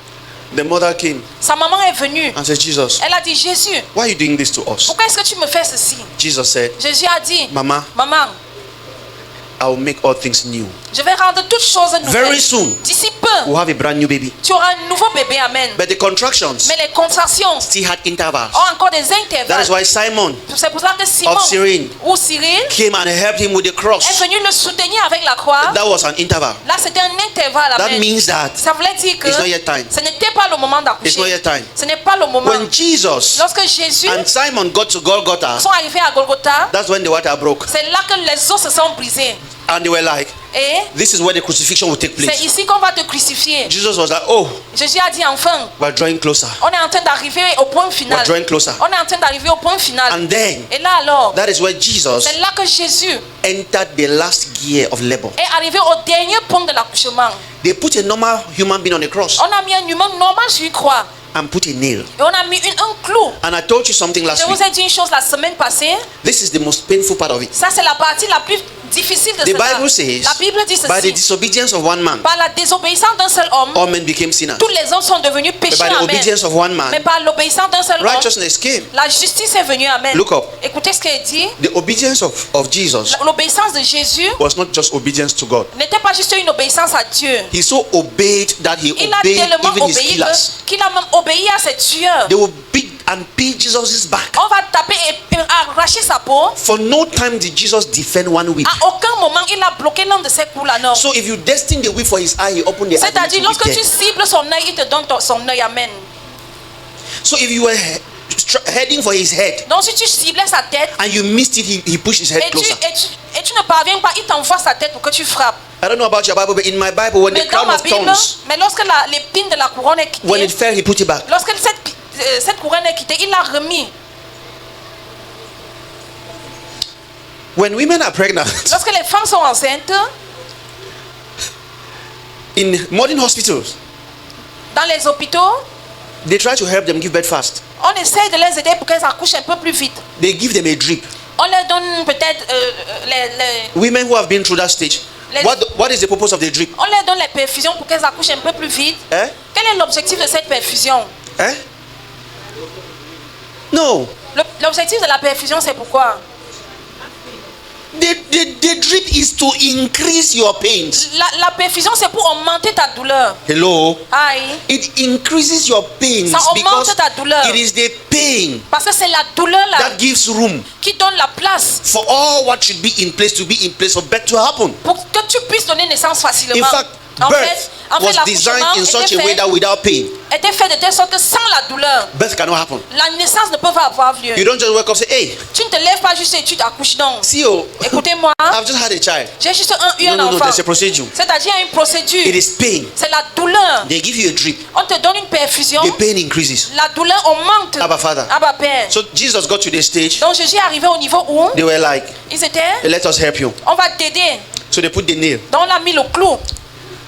the mother came sa maman est venue. and said, Jesus, Elle a dit, Jésus, why are you doing this to us? pourquoi est-ce que tu me fais ceci? Jesus said, Jésus a dit, Mama, maman, I will make all things new. je vais rendre toutes choses Very nouvelles. soon, D'ici peu, we'll have a brand new baby. tu auras un nouveau bébé, amen. But the contractions Mais les contractions still had intervals. ont encore des That intervalles. is why Simon C'est pour ça que Simon of Cyrene ou Cyril came and helped him with the est cross. venu le soutenir avec la croix. That was an interval. Là, c'était un intervalle, That amen. means that Ça voulait dire que it's not yet time. ce n'était pas le moment It's not d'accoucher. yet time. Ce n'est pas le moment. When Jesus Lorsque Jésus and Simon got to Golgotha, sont arrivés à Golgotha, that's when the water broke. c'est là que les os se sont brisés. And they were like, Et this is where the crucifixion will take c'est place. ici qu'on va te crucifier. Jesus was like, oh, Jésus a dit enfin, we're drawing closer. on est en train d'arriver au point final. We're drawing closer. On est en train d'arriver au point final. And then, Et là alors, that is where Jesus c'est là que Jésus entered the last gear of labor. est arrivé au dernier point de l'accouchement. They put a normal human being on a cross On a mis un humain normal sur une croix. and put a nail. Et on a mis un clou. And I told you something Je last vous week. ai dit une chose la semaine passée. This is the most painful part of it. Ça, c'est la partie la plus difficile de The cela. Bible says, La Bible dit by the ceci. disobedience of one man, Par la désobéissance d'un seul homme, all men became sinners. tous les hommes sont devenus But pécheurs. by the Amen. obedience of one Mais man, par l'obéissance d'un seul homme, righteousness came. la justice est venue. Amen. Look up. Écoutez ce qu'il dit. The obedience of Jesus L'obéissance de Jésus was not just obedience to God. n'était pas juste une obéissance à Dieu. He so obeyed that he Il a obeyed tellement even his obéi killers. qu'il a même obéi à ses tueurs. They will beat and peel Jesus' back. On va taper et arracher sa peau. For no time did Jesus defend one whip. À aucun moment il a bloqué l'un de ses coups là, non. So if you destine the whip for his eye, he opened the eye. C'est-à-dire, lorsque tu cibles son œil, il te donne son œil. Amen. So if you were heading for his head, Donc si tu ciblais sa tête and you missed it, he pushed his head et closer. tu ne parviens pas, il t'envoie sa tête pour que tu frappes. I don't know about your Bible, but in my Bible, when the Mais dans crown ma of Bible, thorns, mais lorsque l'épine de la couronne est when it quittée, fell, he put it back. lorsque cette couronne est quittée, il l'a remis. When women are pregnant, Lorsque les femmes sont enceintes, in modern hospitals, dans les hôpitaux, they try to help them give birth fast. on essaie de les aider pour qu'elles accouchent un peu plus vite. They give them a drip. On leur donne peut-être les Women who have been through that stage, what is the purpose of the drip? on leur donne les perfusions pour qu'elles accouchent un peu plus vite. Eh? Quel est l'objectif de cette perfusion? Eh? No. L'objectif de la perfusion, c'est pourquoi? The drip is to increase your pains. La perfusion, c'est pour augmenter ta douleur. Hello? Aïe. It increases your pains Ça augmente because ta douleur. it is the pain Parce que c'est la douleur là that gives room qui donne la place for all what should be in place to be in place for birth to happen. pour que tu puisses donner naissance facilement. In fact, En birth fait, was designed in such a way that without pain, était fait de telle sorte que sans la douleur, birth cannot happen. la naissance ne peut pas avoir lieu. You don't just wake up and say, hey, Tu ne te lèves pas juste et tu t'accouches donc. see, oh, Écoutez-moi, I've just had a child. j'ai juste eu No, un no, no, enfant. there's a procedure. C'est-à-dire il y a une procédure. It is pain. C'est la douleur. They give you a drip. On te donne une perfusion. The pain increases. La douleur augmente. Abba, Father. Abba Père. So Jesus got to the stage. Donc Jésus est arrivé au niveau où They were like, ils étaient, hey, let us help you. on va t'aider. So they put the nail. Donc on a mis le clou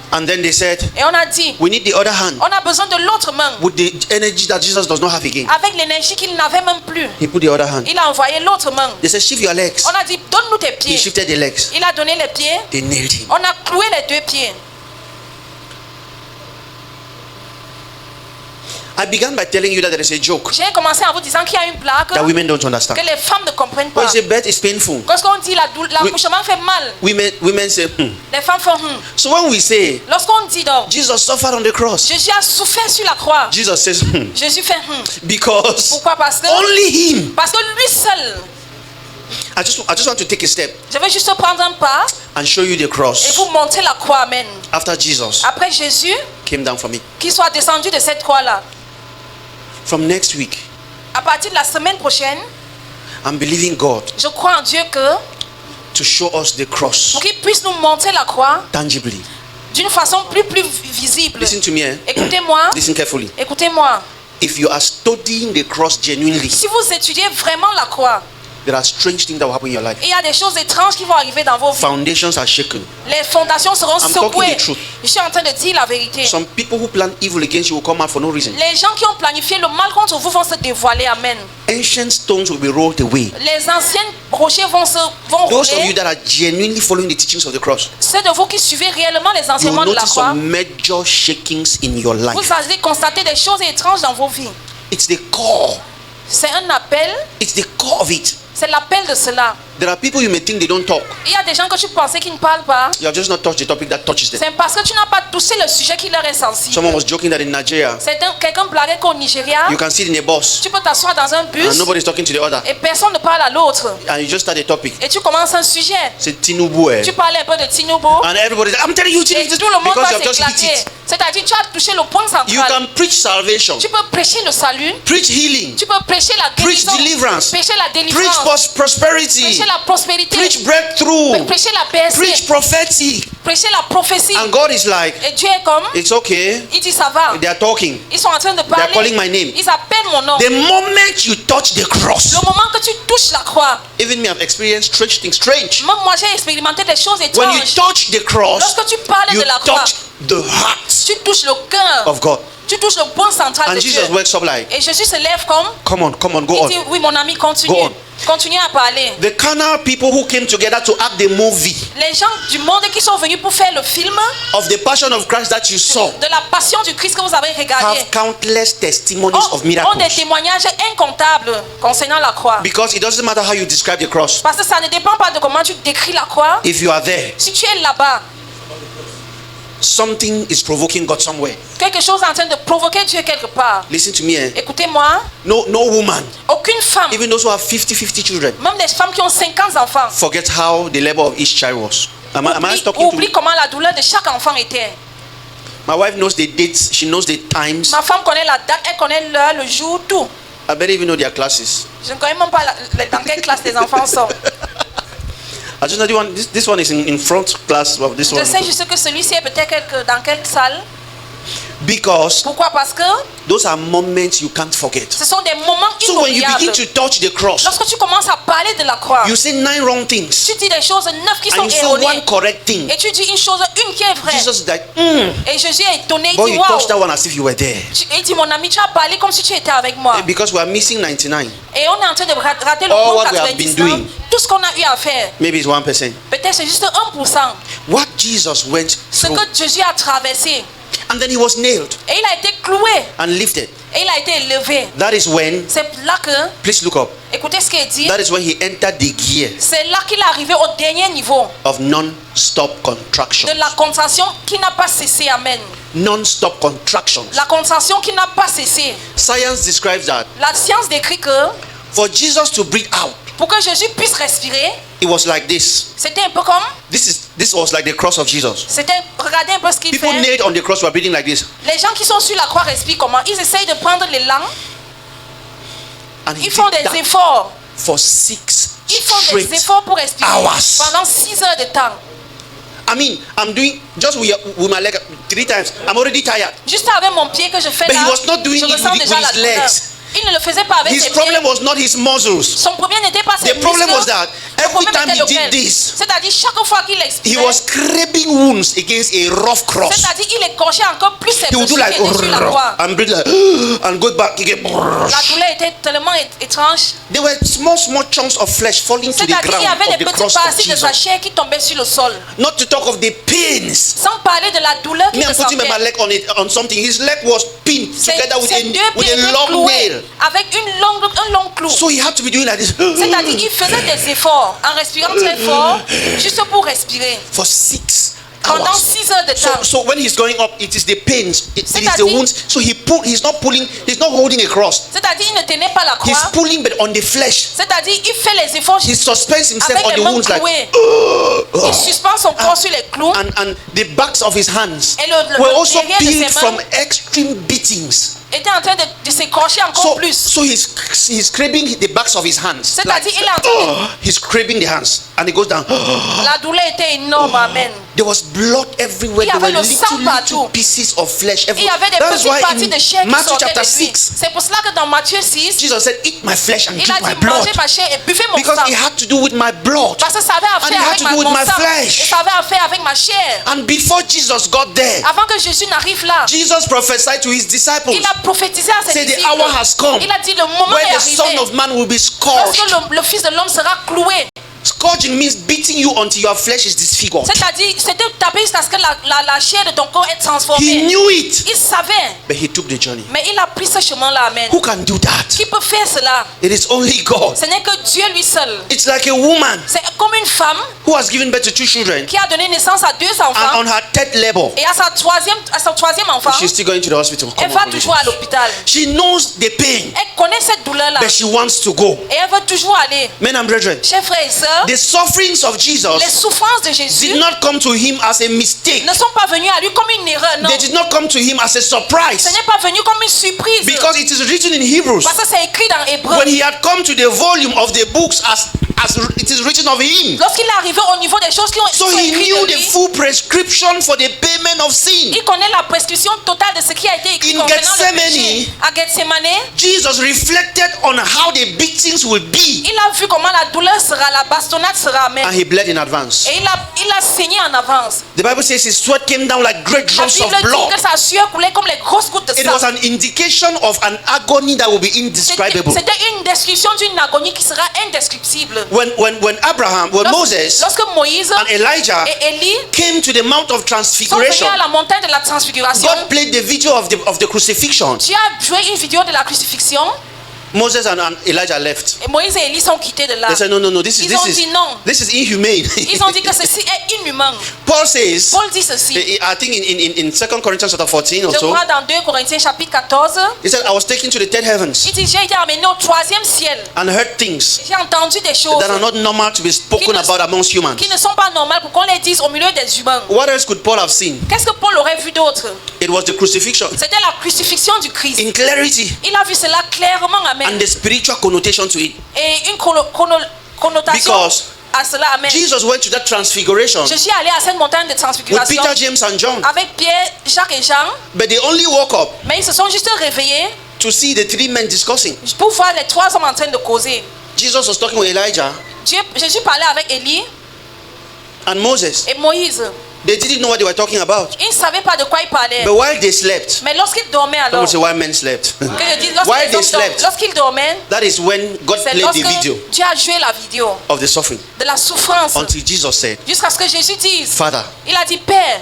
And then they said, et on a dit, we need the other hand on a besoin de l'autre main with the energy that Jesus does not have again. avec l'énergie qu'il n'avait même plus. He put the other hand. Il a envoyé l'autre main. They said, shift your legs. On a dit, donne-nous tes He pieds. shifted the legs. Il a donné les pieds. They nailed him. On a cloué les deux pieds. I began by telling you that there is a joke J'ai commencé en vous disant qu'il y a une blague that women don't understand. que les femmes ne comprennent When pas. you say birth is painful, Lorsqu'on dit l'accouchement fait mal, women say, les femmes font So when we say, Lorsqu'on dit donc, Jesus suffered on the cross, Jésus a souffert sur la croix. Jesus says, Jésus fait because Pourquoi? Parce que lui seul. I just want to take a step Je vais juste prendre un pas and show you the et cross vous montrer la croix. Amen. after Jesus Après Jésus, came down for me. qu'il soit descendu de cette croix-là. From next week, À partir de la semaine prochaine, I'm believing God je crois en Dieu que to show us the cross pour qu'il puisse nous montrer la croix tangibly. d'une façon plus visible. Listen to me, eh? Écoutez-moi, Listen carefully. écoutez-moi. If you are studying the cross genuinely, Si vous étudiez vraiment la croix, there are strange things that will happen in your life. il y a des choses étranges qui vont arriver dans vos vies. Foundations are shaken. Les fondations seront I'm talking secouées. the truth. Je suis en train de dire la vérité. Some people who plan evil against you will come out for no reason. Les gens qui ont planifié le mal contre vous vont se dévoiler. Amen. Ancient stones will be rolled away. Les anciens rochers vont Those of you rouler. that are genuinely following the teachings of the cross, Ceux de vous qui suivez réellement les you will enseignements de la notice croix, some major shakings in your life. vous allez constater des choses étranges dans vos vies. It's the core. C'est un appel. It's the core of it. C'est l'appel de cela. There are people you may think they don't talk. Il y a des gens que tu pensais qu'ils ne parlent pas. You have just not touched the topic that touches them. C'est parce que tu n'as pas touché le sujet qui leur est sensible. Someone was joking that in Nigeria, Quelqu'un blaguait qu'au Nigeria, you can sit in a bus tu peux t'asseoir dans un bus and nobody's talking to the other. et personne ne parle à l'autre. And you just start a topic. Et tu commences un sujet. C'est Tinubu. Tu parles un peu de Tinubu. And everybody's like, I'm telling you, Et Tinubu, tout le monde because va you have just hit s'éclater. it. C'est-à-dire tu as touché le point You central. can preach salvation, Tu peux prêcher le salut. preach healing, Tu peux prêcher la preach guérison. deliverance, Prêcher la preach délivrance. prosperity, Prêcher la prospérité. preach breakthrough, Prêcher la percée. preach prophetic. Prêcher la prophétie. And God is like, Et Dieu est comme, it's okay. il dit ça va. They are talking. Ils sont en train de They are calling parler. my name. Ils appellent mon nom. The moment you touch the cross, Le moment que tu touches la croix, even me, I've experienced strange things. Strange. même moi j'ai expérimenté des choses When you étranges. touch the cross, Lorsque tu parles you de la croix, touch the heart tu touches le cœur. of God. Tu touches le point central And de Jesus Dieu. wakes up like, Et Jésus se lève comme, come on, go il dit, on. oui mon ami, continue. Go on. Continue à parler. The carnal people who came together to act the movie Les gens du monde qui sont venus pour faire le film of the passion of Christ that you saw de la passion du Christ que vous avez regardé have countless testimonies of ont des miracles. témoignages incomptables concernant la croix. Because it doesn't matter how you describe the cross. Parce que ça ne dépend pas de comment tu décris la croix. If you are there, Si tu es là-bas, something is provoking God somewhere. quelque chose est en train de provoquer Dieu quelque part. Listen to me. Écoutez-moi, No woman, aucune femme, even those who have 50 children, même des femmes qui ont 50 enfants, forget how the labor of each child was. Am I talking oublie to comment la douleur de chaque enfant était. my wife knows the dates, she knows the times. Ma femme connaît la date, elle connaît l'heure, le jour, tout. I barely even know their classes. Je ne connais même pas dans quelle classe les enfants sont. I just know this one is in front class of this Je one. sais juste que celui-ci est peut-être dans quelle salle. Because Pourquoi? Parce que those are moments you can't forget. ce sont des moments So when you begin inoubliables. to touch the cross, Lorsque tu commences à parler de la croix, you say 9 wrong things tu dis des choses 9 qui sont and you say erronées. one correct thing. Et tu dis une chose, une qui est vraie. Jesus is like, Et Jésus est étonné, il boy, dit you touched that waouh. one as if you were there. Il dit mon ami, tu as parlé comme si tu étais avec moi. Because we are missing 99. Et on est en train de rater le All point what we have been 99. doing. Tout ce qu'on a eu à faire. Maybe it's 1%. Peut-être c'est juste 1%. What Jesus went Ce through. que Jésus a traversé. And then he was nailed Et il a été cloué. and lifted. Et il a été élevé. That is when, C'est là que, please look up, écoutez ce qu'il dit. that is when he entered the gear C'est là qu'il est arrivé au dernier niveau of non-stop contraction. de la contraction qui n'a pas cessé. Amen. Non-stop contractions. La contraction qui n'a pas cessé. Science describes that La science décrit que for Jesus to breathe out, pour que Jésus puisse respirer, it was like this. c'était un peu comme, This was like the cross of Jesus. regardez un peu ce qu'il People fait. nailed on the cross were breathing like this. Les gens qui sont sur la croix respirent comment? Ils essayent de prendre les langues, And he ils font did des that efforts. for 6 Ils font des straight efforts pour respirer hours. pendant 6 heures de temps. I mean, I'm doing just with my leg 3 times. I'm already tired. Juste avec mon pied que je fais But là, he was not doing je it ressens with déjà la his douleur. legs. Il ne le faisait pas avec His ses problem pieds. was not his muscles. Son problème n'était pas ses The problem muscles. was that Le every problème time était he did lequel? this, C'est-à-dire chaque fois qu'il he expirait, was scraping wounds against a rough cross. c'est-à-dire il écorchait encore plus ses He would do blessures like qui étaient sur la croix. and breathe like and go back again. La douleur était tellement étrange. There were small chunks of flesh falling to the C'est-à-dire il y ground avait of des the petites cross of parties de sa Jesus. chair qui tombaient sur le sol. Not to talk of the pains. Sans parler de la douleur qu'il Me, I'm putting my ressentait. leg on something. His leg was pinned together with Ses deux pieds a étaient long cloués nail. avec un long clou. So he had to be doing like this C'est-à-dire il faisait des efforts en respirant très fort juste pour respirer for 6 pendant hours. 6 heures de temps. So when he's going up, it is the pains, it is the C'est-à-dire- wounds. So he's not pulling, he's not holding a cross. C'est-à-dire il ne tenait pas la He's croix. pulling, but on the flesh. C'est-à-dire il fait les efforts He suspends himself avec on les the mains wounds like, clouées. Il suspend son corps sur les clous. and the backs of his hands Et le were also derrière de ses peeled mains from extreme beatings. était en train de s'écorcher encore So, plus. so he's scraping the backs of his hands. C'est-à-dire il est en train He's scraping the hands, and it goes down. de... La douleur était énorme, amen. There was blood everywhere. Il y There were avait le sang little partout. pieces of flesh Il y everywhere. avait des That is petites why parties de chair in qui Matthew sortaient chapter de lui. 6, C'est pour cela que dans Matthieu 6, Jesus said, "Eat my flesh and il drink a my dit blood," mangez ma chair et buvez mon because sang. it had to do with my blood. Parce que ça avait à And it faire had avec to do with mon my sang. flesh. Et ça avait à faire avec ma chair. And before Jesus got there, Avant que Jésus n'arrive là, Jesus prophesied to his disciples, il a prophétisé à ses Say, the disciples. hour has come Il a dit le moment where est the Son arrivé. of Man will be Lorsque scourged. le Fils de l'homme sera cloué. Scourging means beating you until your flesh is disfigured. C'est-à-dire, c'était taper jusqu'à ce que la chair de ton corps est He transformée. knew it, Il savait, but he took the journey. mais il a pris ce chemin-là, amen. Who can do that? Qui peut faire cela? It is only God. Ce n'est que Dieu lui seul. It's like a woman C'est comme une femme who has given birth to 2 children, qui a donné naissance à 2 and enfants on her 3rd labor, et à son troisième enfant, she's still going to the hospital. elle va toujours à l'hôpital. She knows the pain, Elle connaît cette douleur-là but she wants to go. et elle veut toujours aller. Men and brethren, Chers frères et sœurs, the sufferings of les Jesus souffrances de Jésus did not come to him as a mistake. ne sont pas venues à lui comme une erreur, non. They did not come to him as a Ce surprise, n'est pas venu comme une surprise. because it is written in Hebrews, Parce que c'est écrit dans Hébreu. when he had come to the volume of the books as it is written of him. Lorsqu'il est arrivé au niveau des choses qui ont So sont he écrites knew de the lui, full prescription for the payment of sin. il connaît la prescription totale de ce qui a été écrit In concernant le Gethsemane, péché. À Gethsemane, Jesus reflected on how the beatings will be, il a vu comment la douleur sera, la bastonnade sera, amen. and he bled in advance. Et il a saigné en avance. The Bible says his sweat came down like great La drops Bible of dit blood. que sa sueur coulait comme les grosses gouttes de It sang. was an indication of an agony that will be indescribable. C'était une description d'une agonie qui sera indescriptible. When Moses Lorsque Moïse and Elijah et Élie came to the Mount of sont Transfiguration, venus à la montagne de la transfiguration, God played the video of the crucifixion. Dieu a joué une vidéo de la crucifixion Moses and Elijah left. et Moïse et Élie sont quittés de là. They said, no, this Ils ont dit non. is inhumane. Ils ont dit que ceci est inhumain. Paul says, Paul dit ceci. I think in 2 Corinthians chapter 14 or Je so, crois dans 2 Corinthiens chapitre 14, he said, I was taken to the 3rd heavens il dit j'ai été amené au 3e ciel. and heard things J'ai entendu des choses that are not normal to be spoken Qui ne- about amongst humans. qui ne sont pas normales pour qu'on les dise au milieu des humains. What else could Paul have seen? Qu'est-ce que Paul aurait vu d'autre? It was the crucifixion C'était la crucifixion du Christ. in clarity. Il a vu cela clairement, Amen. and the spiritual connotation to it. Et une connotation Because à cela. Amen. Jesus went to that transfiguration Je suis allé à cette montagne de with transfiguration Peter, James, and John, avec Pierre, Jacques et Jean, but they only woke up mais ils se sont juste réveillés to see the three men discussing. pour voir les trois hommes en train de causer. Jesus was talking with Elijah Jésus parlait avec Élie and Moses. et Moïse. They didn't know what they were talking about. Ils ne savaient pas de quoi ils parlaient. But while they slept, Mais lorsqu'ils dormaient alors, someone say why men slept. que je dis, While they slept, lorsqu'ils dormaient, that is when God c'est played lorsque the video Dieu a joué la vidéo of the suffering. de la souffrance. Until Jesus said, Jusqu'à ce que Jésus dise, Father, il a dit, Père,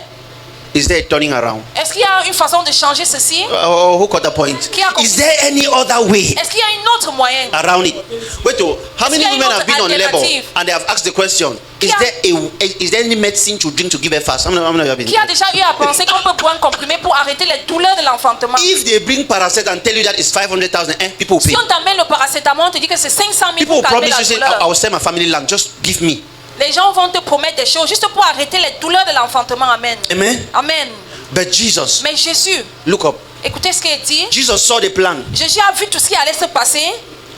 is there a turning around? est-ce qu'il y a une façon de changer ceci? Who got the point? Qui a compris? Is there any other way Est-ce qu'il y a une autre moyen? around it? Wait, how many qu'il y a une women have autre been on labor alternative? and they have asked the question, is Qui a- is there any medicine to drink to give birth fast? How many have been? Qui a déjà eu à penser qu'on peut boire un comprimé pour arrêter les douleurs de l'enfantement? If they bring paracet and tell you that it's 500,000, people will pay. Si on t'amène le paracétamol, on te dit que c'est 500 000 People pour will calmer probably la say, douleur. I will sell my family land, just give me. Les gens vont te promettre des choses juste pour arrêter les douleurs de l'enfantement. Amen. Amen. Amen. But Jesus, Mais Jésus, look up. écoutez ce qu'il dit. Jesus saw the plan Jésus a vu tout ce qui allait se passer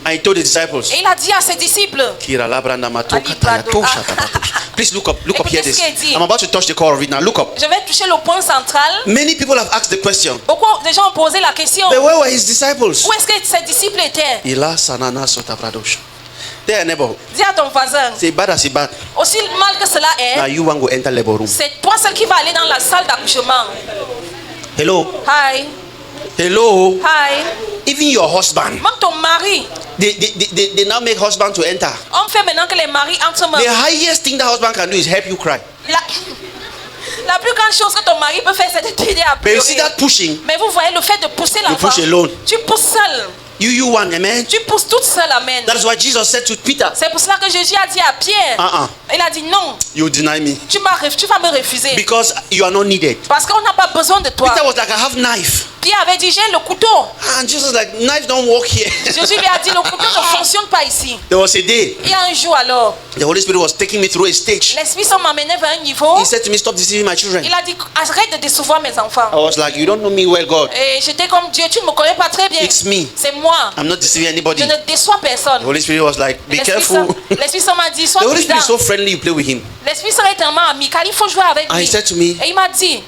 and he told the disciples, et il a dit à ses disciples, please look up Écoutez here ce this. qu'il dit. I'm about to touch the core of it now. Look up. je vais toucher le point central. Many people have asked the question, Beaucoup de gens ont posé la question, but where were his disciples? où est-ce que ses disciples étaient? Ila sanana sotabradosh. There, neighbor. Dis à ton voisin, Say bad as bad. aussi mal que cela Now est, you want to enter labor room. c'est toi seul qui va aller dans la salle d'accouchement. Hello. Hi, Hello. hi. Even your husband. Même ton mari, They now make husband to enter. on fait maintenant que les maris entrent The même. highest thing that husband can do is help you cry. La plus grande chose que ton mari peut faire, c'est de t'aider à But you see pleurer. that pushing, Mais vous voyez le fait de pousser l'enfant. push alone. Tu pousses seul. you want, amen. Tu pousses toute seule, amen. That is why Jesus said to Peter, C'est pour cela que Jésus a dit à Pierre, il a dit non, you deny me tu vas me refuser. because you are not needed. Parce qu'on n'a pas besoin de toi. Peter was like, I have knife. Pierre avait dit, j'ai le couteau. And Jesus like, knife don't work here. Jésus lui a dit, le couteau ne fonctionne pas ici. There was a day, Il y a un jour alors, the Holy Spirit was taking me through a stage. l'Esprit Saint m'amenait vers un niveau. He said to me, stop deceiving my children. Il a dit, arrête de décevoir mes enfants. I was like, you don't know me well, God. Et j'étais comme Dieu, tu ne me connais pas très bien. It's me. C'est moi. I'm not deceiving anybody. Je ne déçois personne. The Holy Spirit was like, be L'Esprit careful. Saint- L'Esprit Saint m'a dit, sois The Holy Spirit prudent. is so friendly, you play with him. L'Esprit Saint est tellement amical, il faut jouer avec And he lui. said to me, Et il m'a dit,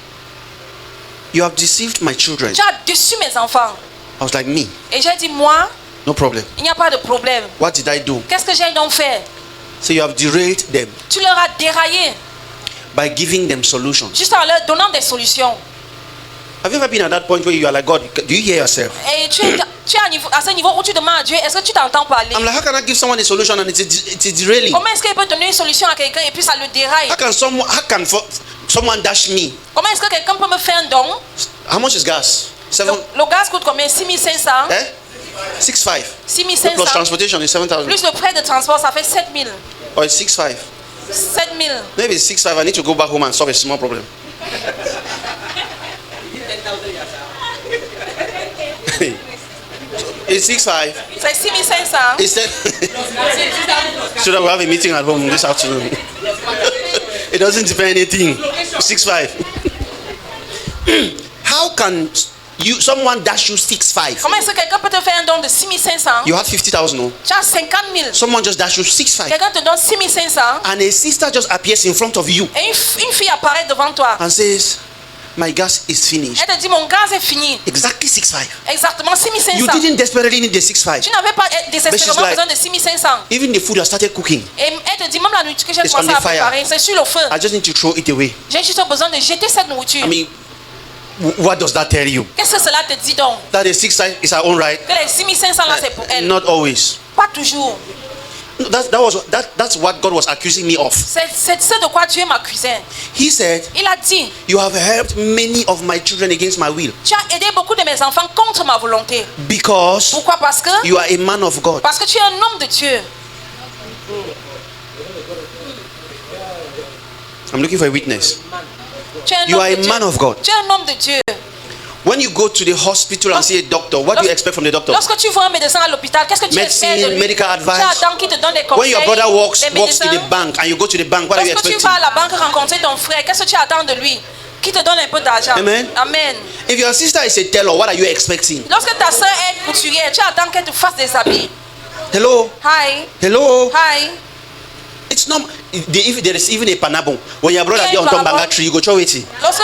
you have deceived my children. tu as déçu mes enfants. I was like, me? Et j'ai dit, moi, No problem. il n'y a pas de problème. What did I do? Qu'est-ce que j'ai donc fait? So you have derailed them Tu leur as déraillé, by giving them solutions. juste en leur donnant des solutions. Have you ever been at that point where you are like, God, do you hear yourself? Et tu es à ce niveau où tu demandes à Dieu, est-ce que tu t'entends parler? I'm like, how can I give someone a solution and it's derailing? Comment est-ce qu'il peut donner une solution à quelqu'un et puis ça le déraille? How can someone dash me? Comment est-ce que quelqu'un peut me faire un don? How much is gas? Le gaz coûte combien? 6500. Eh? 6.5. 6500. Plus transportation is 7,000. Plus le prêt de transport, ça fait 7000. Or it's 6.5. 7000. Maybe it's 6.5. I need to go back home and solve a small problem. It's 6.5. C'est 6500. It's so that we have a meeting at home this afternoon. It doesn't depend anything. 6.5. How can someone dash you 6.5? Comment est-ce que quelqu'un peut te faire un don de 6500? You had 50,000. No? Tu as 50 000. Someone just dash you 6.5. Quelqu'un te donne 6500 And a sister just appears in front of you et une fille apparaît devant toi. and says, my gas is finished. Elle te dit, mon gaz est fini. Exactly 6.5. Exactement You 6500. didn't desperately need the 6.5. Tu n'avais pas désespérément like- besoin de 6500. Even the food I started cooking, Et elle te dit, même la nourriture que j'ai It's commencé on à the fire. préparer, c'est sur le feu. I just need to throw it away. J'ai juste besoin de jeter cette nourriture. I mean, what does that tell you? Qu'est-ce que cela te dit donc? That the 6.5 is our own right? Que les 6500 là, c'est pour elle. Not always. Pas toujours. No, that's what God was accusing me of. C'est ce de quoi Dieu m'accusait. He said, Il a dit, you have helped many of my children against my will tu as aidé beaucoup de mes enfants contre ma volonté. because Pourquoi? Parce que you are a man of God. Parce que tu es un homme de Dieu. I'm looking for a witness. Tu es un You homme are de a Dieu. man of God. Tu es un homme de Dieu. When you go to the hospital and see a doctor, what do you expect from the doctor? Lorsque tu vois un médecin à l'hôpital, qu'est-ce que tu Medicine, espères de lui? medical advice. Tu attends qu'il te donne des When conseils. your brother walks des to médecins. the bank and you go to the bank, what are you Lorsque tu expecting? vas à la banque rencontrer ton frère, qu'est-ce que tu attends de lui? qui te donne un peu d'argent. Amen. Amen. If your sister is a tailor, what are you expecting? Lorsque ta soeur est couturière, tu attends qu'elle te fasse des habits. Hello? Hi. Hello? Hi. It's not. If there is even a panabon, when your brother Yeah, is on you top are banga tree, you go throw it. Lorsque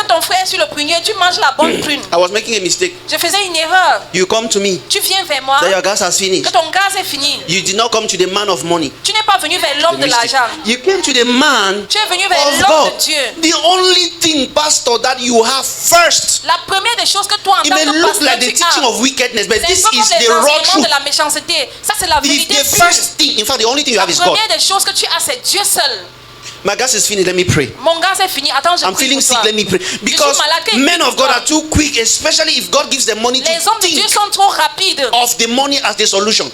ton frère est sur le prunier, tu manges la bonne prune. I was making a mistake. Je faisais une erreur. You come to me Tu viens vers moi. that your gas has Que finished. ton gaz est fini. You did not come to the man of money. Tu n'es pas venu vers l'homme de l'argent. You came to the man Tu es venu vers of l'homme de God. Dieu. The only thing, pastor, that you have first. La première des choses que toi en It tant may que look pasteur like the tu teaching as, of wickedness, but c'est this un peu is comme les the raw enseignements truth. de la méchanceté. Ça c'est la The vérité pure. first thing, in fact, the only thing you have is La God. première des choses que tu as, c'est Dieu seul. My gas is finished. Let me pray. Mon gaz est fini. Attends, je I'm prie feeling pour sick. toi. Let me pray. Because men of God are too quick, especially if God gives them money to Les hommes de Dieu think sont trop rapides. of the money as the solution.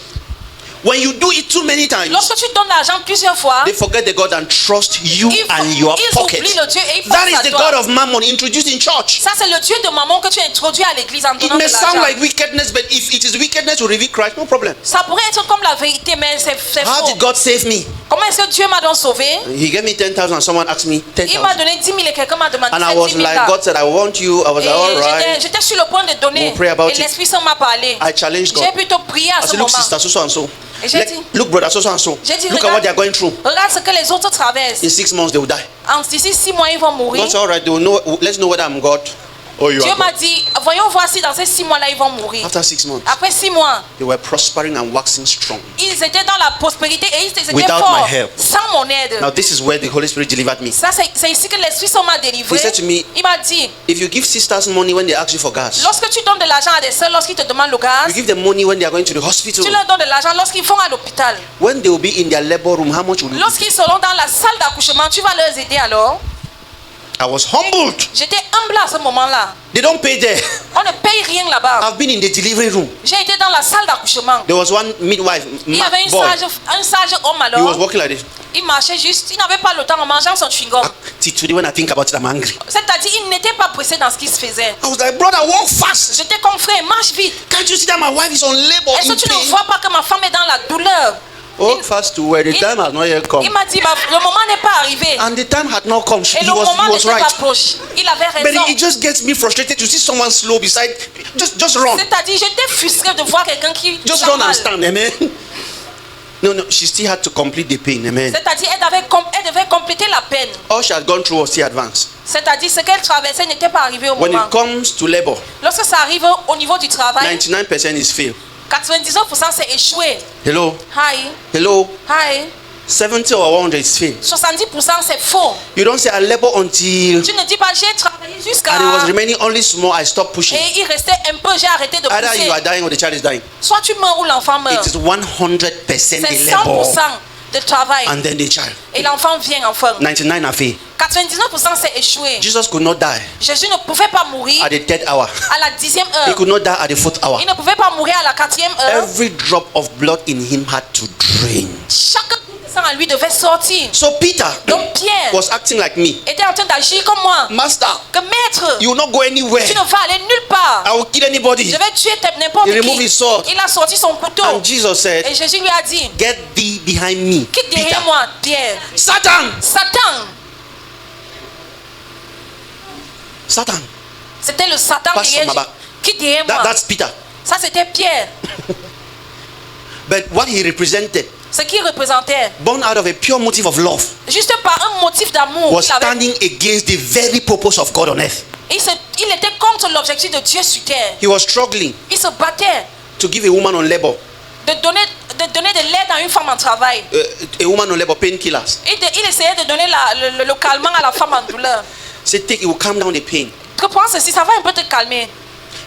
When you do it too many times, Lorsque tu donnes l'argent plusieurs fois, they forget the God and trust you ils and your pocket. oublient le Dieu et ils That pensent is à the toi. God of mammon introduced in church. Ça c'est le Dieu de maman que tu as introduit à l'église en It donnant de may sound l'argent. like wickedness, but if it is wickedness to reveal Christ, no problem. Ça pourrait être comme la vérité, mais c'est How faux. did God save me? Comment est-ce que Dieu m'a donc sauvé? He gave me 10,000. Someone asked me Il m'a 10,000. donné 10 000 et quelqu'un m'a demandé And I was 10 000 like, là. God said, I want you. I was Et like, all right. j'étais sur le point de donner. We'll pray about Et it. l'Esprit Saint m'a parlé. I challenged God. J'ai plutôt prié à I ce said, look, moment. sister, so and so. Et j'ai dit, Look, brother, so and so. J'ai dit, Look at what they are going through. regarde ce que les autres traversent. In 6 months, they will die. D'ici 6 mois, ils vont mourir. God said, all right, they will know. Let's know whether I'm God or you Dieu are m'a God. dit, voyons voir si dans ces 6 mois-là, ils vont mourir. After 6 months, Après 6 mois, they were prospering and waxing strong. ils étaient dans la prospérité et ils étaient Without forts my help. sans mon aide. Now, this is where the Holy Spirit delivered me. Ça, c'est ici que l'Esprit Saint m'a délivré. He said to me, Il m'a dit, if you give sisters money when they ask you for gas, lorsque tu donnes de l'argent à des sœurs, lorsqu'ils te demandent le you gaz, give them money when they are going to the hospital, tu leur donnes de l'argent lorsqu'ils vont à l'hôpital. when they will be in their labor room, how much will you give? Lorsqu'ils seront dans la salle d'accouchement, tu vas leur aider alors. I was humbled. J'étais humble à ce moment-là. They don't pay there. On ne paye rien là-bas. I've been in the delivery room. J'ai été dans la salle d'accouchement. There was one midwife, Il y avait boy. un sage homme He was alors. walking like this. Il marchait juste, il n'avait pas le temps en mangeant son chewing-gum. Till today, when I think about it, I'm angry. C'est-à-dire, il n'était pas pressé dans ce qu'il se faisait. I was like, brother, walk fast. J'étais comme frère, marche vite. Can't you see that my wife is on labor Est-ce in que tu ne pain? vois pas que ma femme est dans la douleur? Walk fast to where the time has not yet come. Il m'a dit, bah, le moment n'est pas arrivé. And the time had not come. Et He le moment was n'était pas right. proche. Il avait But raison. it just gets me frustrated to see someone slow beside. Just run. C'est-à-dire, j'étais frustré de voir quelqu'un qui Just va run and mal. stand. Amen. No, she still had to complete the pain. Amen. C'est-à-dire, elle devait compléter la peine. All she had gone through was still advanced. C'est-à-dire, ce qu'elle traversait n'était pas arrivé au When moment. it comes to labor, Lorsque ça arrive au niveau du travail, 99% is fail. 99% c'est échoué. Hello? Hi, Hello? hi. 70 or 100 is fail. 70% c'est faux. You don't say I labor until Tu ne dis pas j'ai travaillé jusqu'à... and it was remaining only small, I stopped pushing. Et il restait un peu, j'ai arrêté de Either you are pousser. dying or the child is dying. Soit tu meurs ou l'enfant meurt. It is 100% C'est the labor 100% de travail. and then the child. Et l'enfant vient enfin. 99 are fail. 99% c'est échoué. Jesus could not die Jésus ne pouvait pas mourir at the third hour. à la 10e He heure. could not die at the fourth hour. Il ne pouvait pas mourir à la 4e heure. Every drop of blood in him had to drain. Chaque goutte de sang en lui devait sortir. So Peter Donc Pierre was acting like me. était en train d'agir comme moi. Master, Que maître, you will not go anywhere. tu ne vas aller nulle part. I will kill anybody. Je vais tuer n'importe He removed his qui. sword. Il a sorti son couteau. And Jesus said, Et Jésus lui a dit, get thee behind me, quitte Peter. derrière moi, Pierre. Satan! Satan, Satan. c'était le Satan Passe derrière sur ma Jésus. Quitte derrière moi. That's Peter. Ça c'était Pierre. But what he represented, Ce qu'il représentait, born out of a pure motive of love, juste par un motif d'amour, was standing against the very purpose of God on earth. il était contre l'objectif de Dieu sur terre. He was struggling Il se battait to give a woman on labor, de donner de l'aide à une femme en travail. a woman on labor, painkillers. Il essayait de donner le calmant à la femme en douleur. Say, take, it will calm down the pain. Tu prends ceci, ça va un peu te calmer.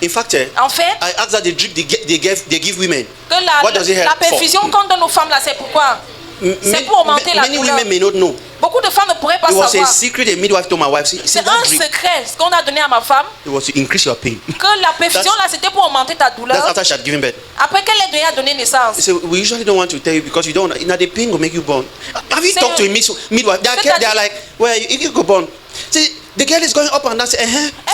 In fact, En fait, I asked that the drip they give women. que What does it help la perfusion qu'on donne aux femmes là, c'est pourquoi? C'est pour augmenter la Many douleur. women may not know. Beaucoup de femmes ne pourraient pas It was a savoir. secret a midwife told my wife. See C'est that un drip, secret, ce qu'on a donné à ma femme, it was to increase your pain. que la perfusion là, c'était pour augmenter ta That's douleur. after she had given birth. Après qu'elle ait donné à donner naissance. So we usually don't want to tell you because you don't. Now the pain will make you born. Have you Say- talked to a midwife? They are like, well, if you go born, see the girl is going up and down. Say, Elle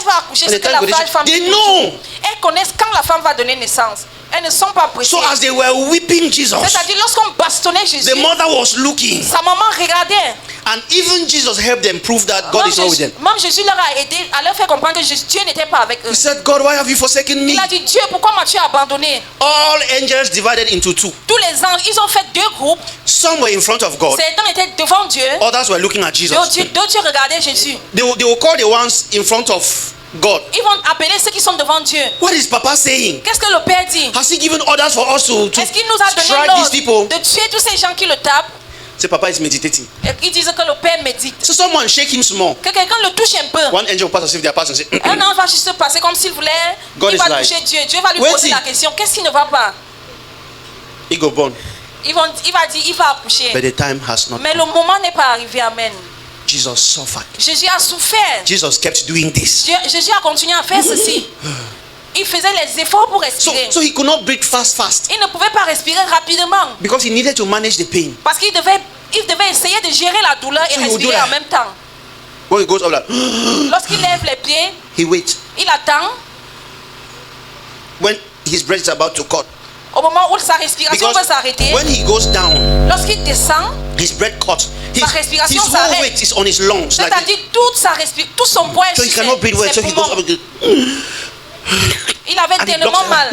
va accoucher, And c'est the que time la go this- sage-femme They dit. know. Elles connaissent quand la femme va donner naissance. Elles ne sont pas pressées. So as they were whipping Jesus, C'est-à-dire lorsqu'on bastonnait Jésus, the mother was looking, sa maman regardait. and even Jesus helped them prove that God Même is not with them. Jésus leur a aidé à leur faire comprendre que Dieu n'était pas avec eux. He said, God, why have you forsaken me? Il a dit, Dieu, pourquoi m'as-tu abandonné? All angels divided into two. Tous les anges, ils ont fait deux groupes. Some were in front of God, Certains étaient devant Dieu. others were looking at Jesus. D'autres regardaient Jésus. They will call the ones in front of God. Ils vont appeler ceux qui sont devant Dieu. What is Papa saying? Qu'est-ce que le Père dit? Has he given orders for us to Est-ce qu'il nous a donné strike these people? l'ordre de tuer tous ces gens qui le tapent? Say, Papa is meditating. Et ils disent que le Père médite. So someone shake him small. Que quelqu'un le touche un peu. One angel will pass as if they are passing. Say, Un ange va juste se passer comme s'il voulait. God Il va is like, toucher Dieu. Dieu va lui wait poser till- la question. Qu'est-ce qui ne va pas? he go born. Il va dire, il va accoucher. But the time has not Mais come. le moment n'est pas arrivé. Amen. Jesus suffered. Jésus a souffert. Jesus kept doing this. Jésus a continué à faire ceci. Il faisait les efforts pour respirer. So he could not breathe fast Il ne pouvait pas respirer rapidement. because he needed to manage the pain. Parce qu'il devait essayer de gérer la douleur et So he would do respirer that. en même temps. When he goes up like, Lorsqu'il lève les pieds, he waits. il attend When his breath is about to cut. au moment où sa respiration Because va s'arrêter. when he goes down, Lorsqu'il descend, his breath cuts. His, Sa respiration his whole s'arrête. weight is on his lungs. Like, c'est-à-dire tout son poids est so he sur cannot breathe well. So ses he goes poumons. up again Il avait and he tellement blocks mal.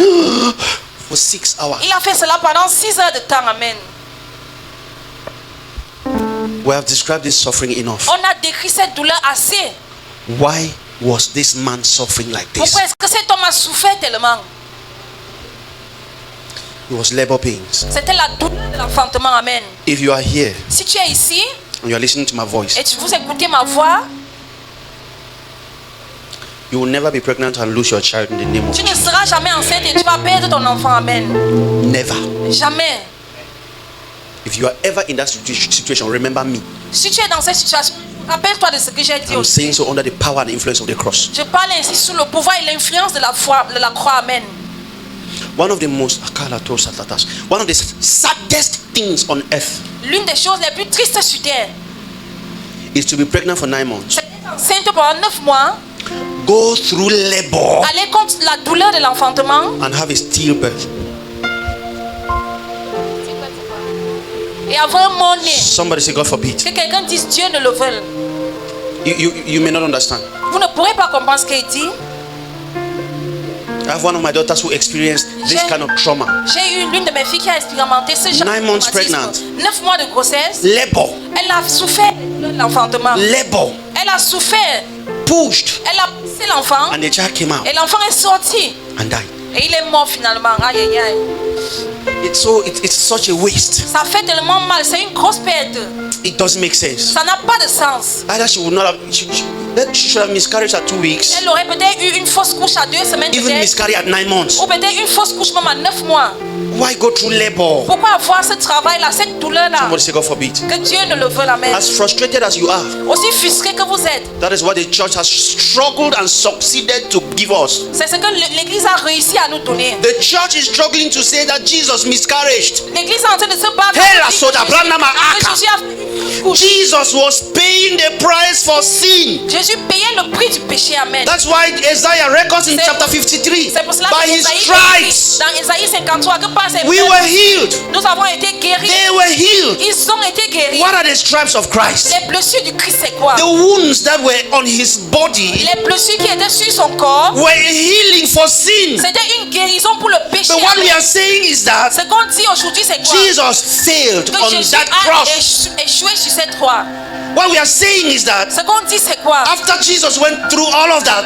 for 6 hours. Il a fait cela pendant 6 heures de temps. Amen. We have described this suffering enough. On a décrit cette douleur assez. Why was this man suffering like this? Pourquoi est-ce que cet homme a souffert tellement? It was labor pains. C'était la douleur de l'enfantement. Amen. If you are here Si tu es ici and you are listening to my voice, et vous écoutez ma voix, you will never be pregnant and lose your child in the name of tu ne Jesus. seras jamais enceinte et tu vas perdre ton enfant. Amen. Never. Jamais. If you are ever in that situation, remember me. Si tu es dans cette situation, rappelle-toi de ce que j'ai dit I'm aussi. saying so under the power and influence of the cross. Je parle ainsi sous le pouvoir et l'influence de la foi, de la croix. Amen. One of the saddest things on earth L'une des choses les plus tristes sur terre, is to be pregnant for 9 months, c'est d'être enceinte pendant 9 mois, go through labor, aller contre la douleur de l'enfantement and have a stillbirth. et avoir un mot-né. Somebody say, God forbid. Que quelqu'un dise Dieu ne le veut. You may not understand. Vous ne pourrez pas comprendre ce qu'il dit. I have one of my daughters who experienced this kind of trauma. J'ai eu l'une de mes filles qui a expérimenté ce genre 9 de months traumatisme. pregnant. 9 mois de grossesse. Labor, Elle a souffert de l'enfantement. labor, Elle a souffert. pushed, Elle a poussé l'enfant. and the child came out Et l'enfant est sorti. and died. Et il est mort finalement. Aïe aïe aïe. It's such a waste. Ça fait tellement mal. C'est une grosse perte. It doesn't make sense. Ça n'a pas de sens. Either she would not have, she should have miscarried at 2 weeks, Elle aurait peut-être eu une fausse couche à 2 semaines even peut-être. miscarry at 9 months. Ou peut-être une fausse couche même à 9 mois. Why go through labor? Pourquoi avoir ce travail-là, cette douleur-là? Somebody say, God forbid. Que Dieu ne le veut, amen. As frustrated as you are, Aussi frustré que vous êtes. that is what the church has struggled and succeeded to give us. C'est ce que l'Église a réussi à nous donner. The church is struggling to say that Jesus miscarried. L'Église est en train de se battre. Hey, la pour dire soda, que branda ma Jésus- aka. que Jésus a fait une couche. Jesus was paying the price for sin. Jésus payait le prix du péché, amen. That's why Isaiah records in C'est- chapter 53. C'est pour cela By que his Ésaïe stripes, écrit dans Ésaïe 53 que par ses we plaies, were healed. nous avons été guéris. They were healed. Ils ont été guéris. What are the stripes of Christ? Les blessures du Christ, c'est quoi? The wounds that were on his body Les blessures qui étaient sur son corps, were a healing for sin. c'était une guérison pour le péché. But what we amen. are saying is that Ce qu'on dit aujourd'hui, c'est quoi? Jesus failed Que on Jésus that a cross. échoué sur cette croix. What we are saying is that Ce qu'on dit, c'est quoi? after Jesus went through all of that,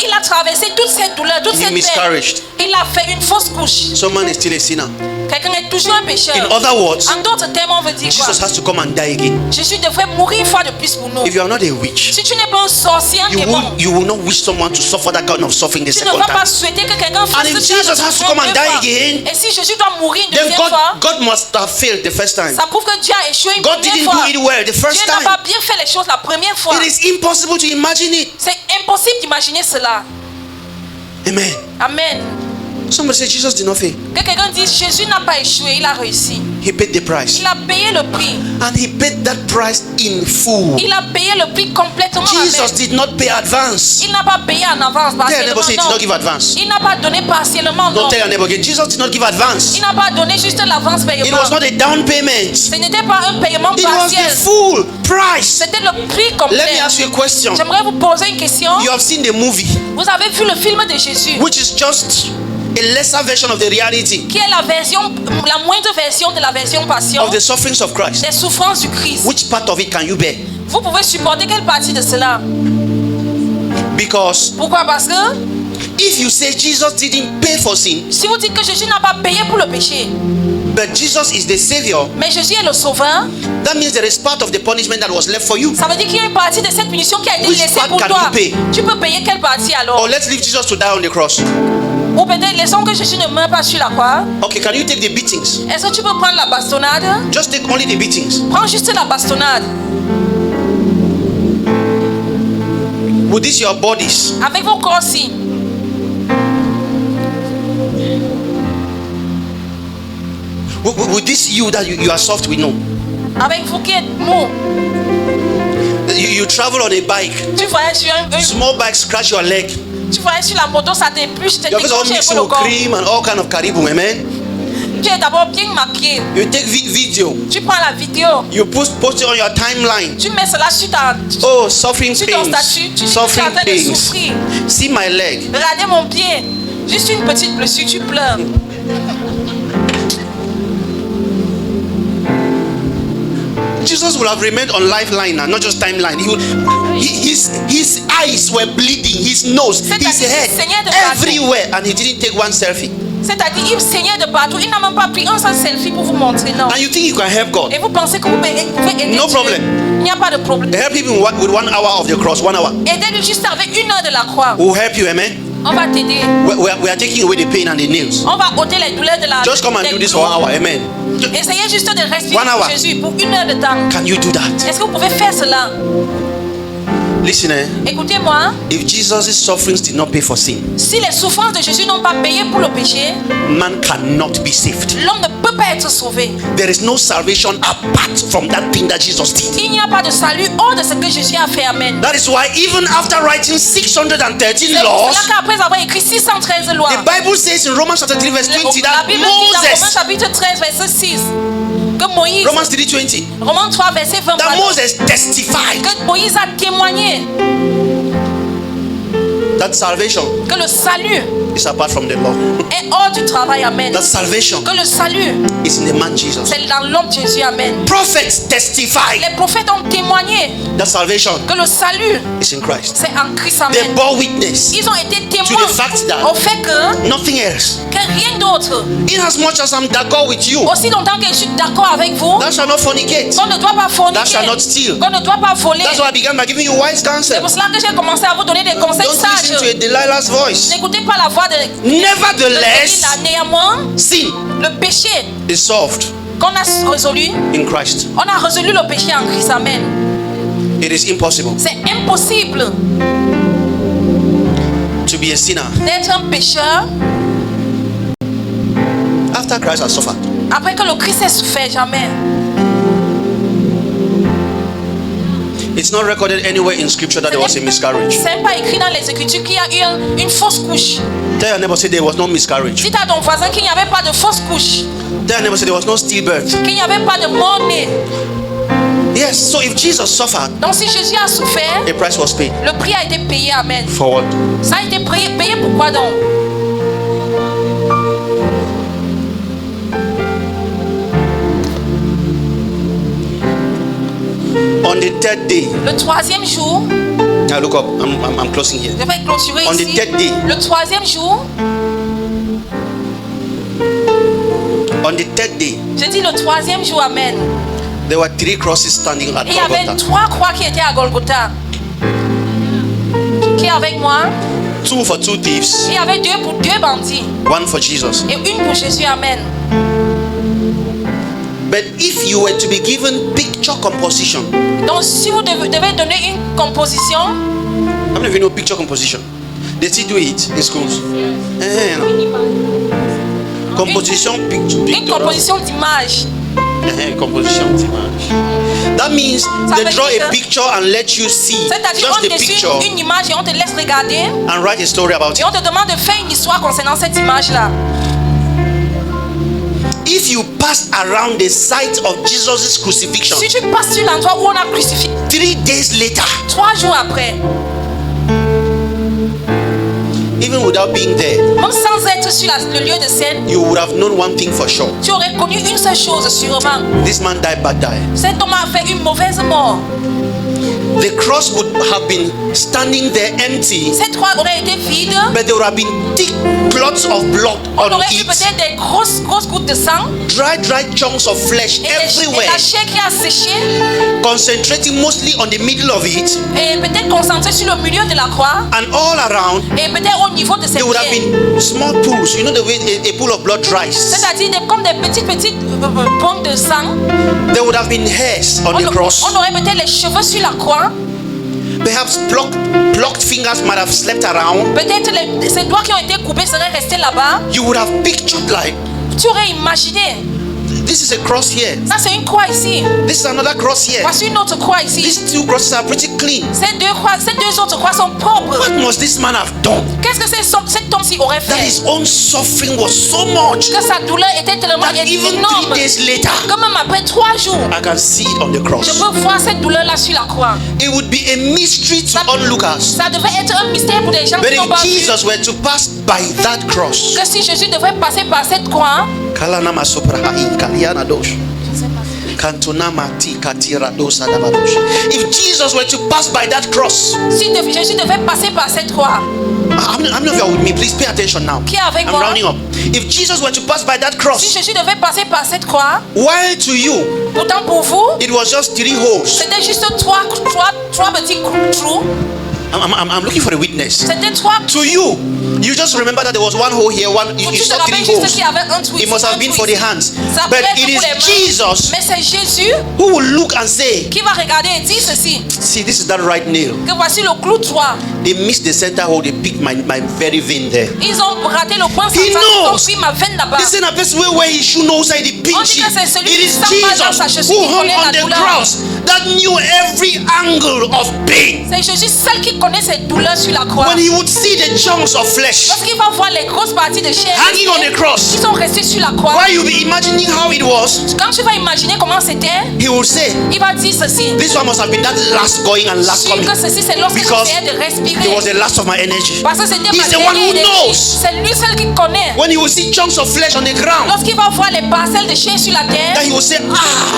Il a traversé toute cette douleur, toute He cette peine, miscarried. il a fait une fausse couche. someone is still a sinner. Quelqu'un est toujours un pécheur. In other words, En d'autres termes, on veut dire quoi? Jesus has to come and die again. Jésus devrait mourir une fois de plus pour nous. If you are not a witch, Si tu n'es pas un sorcier, un démon, you will not wish someone to suffer that kind of suffering the tu ne second vas pas time. souhaiter que quelqu'un And fasse if ce genre de Jesus has to souffrance come and deux die fois. again, Et si Jésus doit mourir une then deuxième fois, God must have failed the first time. ça prouve que Dieu a échoué une God première didn't fois. do it well the first Dieu n'a time. pas bien fait les choses la première fois. It is impossible to imagine it. C'est impossible d'imaginer cela. Amen. Amen. Somebody say Jesus did not fail. Que quelqu'un dise Jésus n'a pas échoué, il a réussi. He paid the price. Il a payé le prix. And he paid that price in full. Il a payé le prix complètement. Jesus Amen. did not pay advance. Il n'a pas payé en avance Tell your neighbor, partiellement. say he did Non. not give advance. Il n'a pas donné partiellement. Don't Non. tell your neighbor again. Jesus did not give advance. Il n'a pas donné juste l'avance It paiement. was not a down payment. Ce n'était pas un paiement It was partiel. the full price. C'était le prix Let me complet. ask you a question. J'aimerais vous poser une question. You have seen the movie, Vous avez vu le film de Jésus, which is just a lesser version of the reality qui est la moindre version de la version passion of the sufferings of Christ. des souffrances du Christ. Which part of it can you bear? Vous pouvez supporter quelle partie de cela? Because Pourquoi? Parce que if you say Jesus didn't pay for sin, si vous dites que Jésus n'a pas payé pour le péché, but Jesus is the Savior, mais Jésus est le sauveur, that means there is part of the punishment that was left for you. ça veut dire qu'il y a une partie de cette punition qui a été Which laissée part pour can toi. you pay? Tu peux payer quelle partie alors? Or let's leave Jesus to die on the cross. Ou peut-être laissons que Jésus ne meure pas sur la croix. Okay, can you take the beatings? Est-ce que tu peux prendre la bastonnade? Just take only the beatings. Prends juste la bastonnade. With this your bodies, Avec vos corps-ci. with this you that you are soft, we know. Avec vous qui êtes mou. You travel on a bike. Tu voyages sur Small bike scratch your leg. tu voyages sur la moto, ça t'épluche, Your face all t'écorche un mixing peu le with corps. cream and all kind of caribou, amen. Tu es d'abord bien maquillé. You take video. Tu prends la vidéo. You post it on your timeline. Tu mets cela sur ta Oh, suffering sur ton pains. statut. Tu dis que tu es Suffering en train de pains. souffrir. See my leg. Regardez mon pied. Juste une petite blessure, tu pleures. Jesus would have remained on lifeline and not just timeline. His eyes were bleeding, his nose, his head, everywhere, and he didn't take one selfie. C'est-à-dire, il saignait de partout. Il n'a même pas pris un seul selfie pour vous montrer, non. And you think you can help God? Et vous pensez que vous pouvez aider No Dieu. problem. Il n'y a pas de problème. Help him with 1 hour of the cross, 1 hour. Aidez-le juste avec 1 heure de la croix. We'll help you, amen. On va t'aider. We are taking away the pain and the nails. On va ôter les douleurs de la Just come and des do this clous. for 1 hour, amen. Essayez juste de respirer 1 hour. pour Jésus pour 1 heure de temps. Can you do that? Est-ce que vous pouvez faire cela? Listen, Écoutez-moi. if Jesus' sufferings did not pay for sin, Si les souffrances de Jésus n'ont pas payé pour le péché, man cannot be saved. l'homme ne peut pas être sauvé. There is no salvation apart from that thing that Jesus did. Il n'y a pas de salut hors de ce que Jésus a fait. Amen. That is why even after writing 613 C'est pour laws, cela qu'après avoir écrit 613 lois, the Bible says in Romans chapter 3 verse 20 la that Bible dit dans Romains Moses, chapitre 13 verset 6 que Moïse, Romans 3:20, Romains 3 verset 20, that Moses testified que Moïse a témoigné that salvation que le salut is apart from the law. est hors du travail. Amen. That salvation Que le salut, is in the man Jesus. c'est dans l'homme Jésus. Amen. Prophets testified Les prophètes ont témoigné that salvation que le salut, is in Christ. c'est en Christ. They Amen. bore witness Ils ont été to témoins the fact that au fait que nothing else, rien d'autre, inasmuch as I'm d'accord with you, aussi longtemps que je suis d'accord avec vous, thou shalt not fornicate. qu'on ne doit pas Thou shalt forniquer, not steal. qu'on ne doit pas voler. That's why I began by giving you wise C'est counsel. pour cela que j'ai commencé à vous donner des conseils Don't listen to sages. a Delilah's voice. N'écoutez pas la voix de Nevertheless, Delilah. Néanmoins, sin le péché is solved qu'on a résolu, in Christ. on a résolu le péché en Christ. Amen. It is impossible C'est impossible to be a sinner d'être un pécheur after Christ has suffered. après que le Christ ait souffert. Jamais. It's not recorded anywhere in scripture that there was a miscarriage. C'est pas écrit dans les Écritures qu'il y a eu une fausse couche. Tell your neighbor, say there was no miscarriage. Dites à ton voisin qu'il n'y avait pas de fausse couche, Tell your neighbor, say there was no stillbirth. qu'il n'y avait pas de mort-né. Yes, so if Jesus suffered, Donc si Jésus a souffert, a price was paid. le prix a été payé. Amen. For what? Ça a été payé pourquoi donc? On the third day, Le 3e jour, now look up, I'm closing here. je vais clôturer On the ici. third day. Le 3e jour, On the third day, je dis le 3e jour, Amen. there were 3 crosses standing at Il y avait Golgotha. 3 croix qui étaient à Golgotha. Qui est avec moi? 2 for 2 thieves, Il y avait 2 pour 2 bandits 1 for Jesus. et 1 pour Jésus. Amen. But if you were to be given picture composition, Donc si vous devez donner une composition, how many of you know picture composition? They still do it in schools. No. Composition une pictorial. composition d'image. Composition d'image. That means Ça they veut draw dire a que- picture and let you see C'est-à-dire just on the dessine picture une image et on te laisse regarder and write a story about et it. on te demande de faire une histoire concernant cette image-là. If you pass around the site of Jesus' crucifixion, Si tu passes sur l'endroit où on a crucifié 3 days later, 3 jours après, even without being there, même sans être sur le lieu de scène, you would have known one thing for sure. tu aurais connu une seule chose sûrement. This man died bad die. Cet homme a fait une mauvaise mort. The cross would have been standing there empty, Cette croix aurait été vide. but there would have been thick clots of blood On on aurait eu it, peut-être des grosses gouttes de sang dry chunks of flesh et everywhere, la chair qui a séché concentrating mostly on the middle of it, et peut-être concentrée sur le milieu de la croix and all around et peut-être au niveau de cette there would have chair. been small pools. You know the way a pool of blood dries. C'est-à-dire comme des petites ponts de sang. There would have been hairs on the cross. On aurait peut-être les cheveux sur la croix. Perhaps plucked fingers might have slept around. Peut-être ces doigts qui ont été coupés seraient restés là-bas. You would have pictured like, Tu aurais imaginé. this is a cross here. Ça, c'est une croix ici. This is another cross here. Voici une autre croix ici. These 2 crosses are pretty clean. Ces deux autres croix sont propres. What must this man have done? Qu'est-ce que cet homme-ci aurait That fait? his own suffering was so much Que sa douleur était tellement that even 3 énorme. days later, Que même après 3 jours, I can see it on the je cross. peux voir cette douleur-là sur la croix. It would be a mystery to onlookers. Ça devait être un mystère pour les gens But qui n'ont pas if vu. Jesus were to pass by that cross, Que si Jésus devait passer par cette croix, Kalana masoprahi, Kaliana dosh. Kantuna mati katira dosa dabadosh. If Jesus were to pass by that cross, si Jésus devait passer par cette croix, how many of you are with me? Please pay attention now. Qui est avec I'm moi? rounding up. If Jesus were to pass by that si cross, Jésus devait passer par cette croix, while to you pourtant pour vous, it was just 3 holes. c'était juste trois petits trous. I'm looking for a witness. C'était 3 To you, you just remember that there was 1 hole here, you Tu te saw 3 rappelles juste holes. qu'il y avait un trou It ici, must have un been trou for the ici. hands. Ça But peut être it pour les is mains. Jesus Mais c'est Jésus who will look and say, qui va regarder et dire ceci. see, this is that right nail. Que voici le clou 3. They missed the center hole, they picked my very vein there. Ils ont raté le point central. He Ils ont knows. pris ma veine là-bas. This is a person where his shoe knows that he On pinch dit it. que c'est celui It qui is sent mal dans sa Jesus chaussure who qui hung connaît on la the douleur. cross that knew every angle of pain. C'est Jésus seul qui connaît cette douleur sur la croix. When he would see the chunks of flesh Lorsqu'il va voir les grosses parties de chair hanging on the cross, qui sont restées sur la croix, while you'll be imagining how it was, quand tu vas imaginer comment c'était, he will say, il va dire ceci. this one must have been that last going and last Sûr coming. que ceci c'est lorsque Because j'essayais de it respirer. was the last of my energy. Parce que c'était He's ma the one dernière who énergie. knows. C'est lui seul qui connaît. When he will see chunks of flesh on the ground, Lorsqu'il va voir les parcelles de chair sur la terre, that he will say,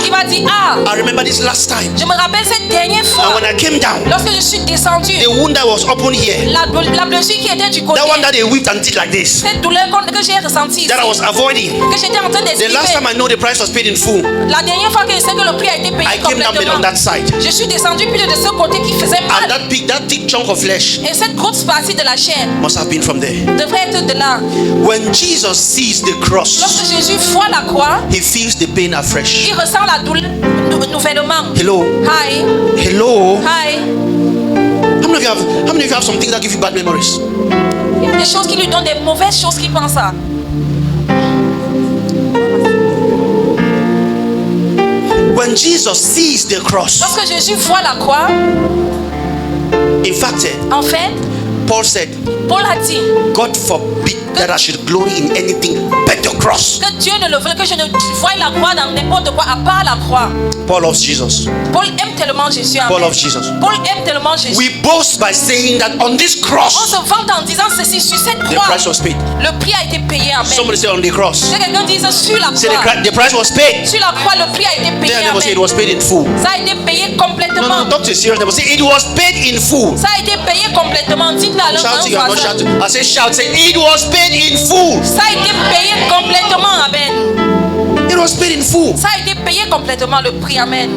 il va dire, ah, I remember this last time. je me rappelle cette dernière And fois, when I came down, lorsque je suis descendu, the wound that was open here, la blessure qui était du côté, that one that they whipped and did like this, cette douleur que j'ai ressentie ici, that I was avoiding. que j'étais en train The last d'esquiver. time I know the price was paid in full, La dernière fois que je sais que le prix a été payé I came down complètement, on that side. je suis descendu plus de ce côté qui faisait And mal. that thick chunk of flesh Et cette grosse partie de la chair must have been from there. devrait être de là. When Jesus sees the cross, Lorsque Jésus voit la croix, he feels the pain afresh. il ressent la douleur nouvellement. Hello? Hi, Hello? hi. How many of you have some things that give you bad memories? Il y a des choses qui lui donnent des mauvaises choses qu'il pense à. When Jesus sees the cross, Lorsque Jésus voit la croix, in fact, en fait, Paul said, Paul a dit God forbid that I should glory in anything but the cross. que Dieu ne le veut, que je ne voie la croix dans n'importe quoi à part la croix. Paul loves Jesus. Paul aime tellement Jésus. Paul Amen. loves Jesus. Paul aime tellement Jésus. We boast by saying that on this On cross, se vante en disant ceci sur cette the croix. price was paid. Le prix a été payé. Amen. Somebody say on the cross. Que quelqu'un dise sur la Say croix. the price was paid. Sur la croix, le prix a été payé. Then never say it Amen. was paid in full. Ça a été payé No, complètement. no, talk to serious. Never say it was paid in full. Ça a été payé complètement. Dites-le à l'un Shouting, I'm not voisin. shouting. I say shout. Say it was paid in full. Ça a été payé complètement. Amen. It was paid in full. Ça a été payé complètement le prix. Amen.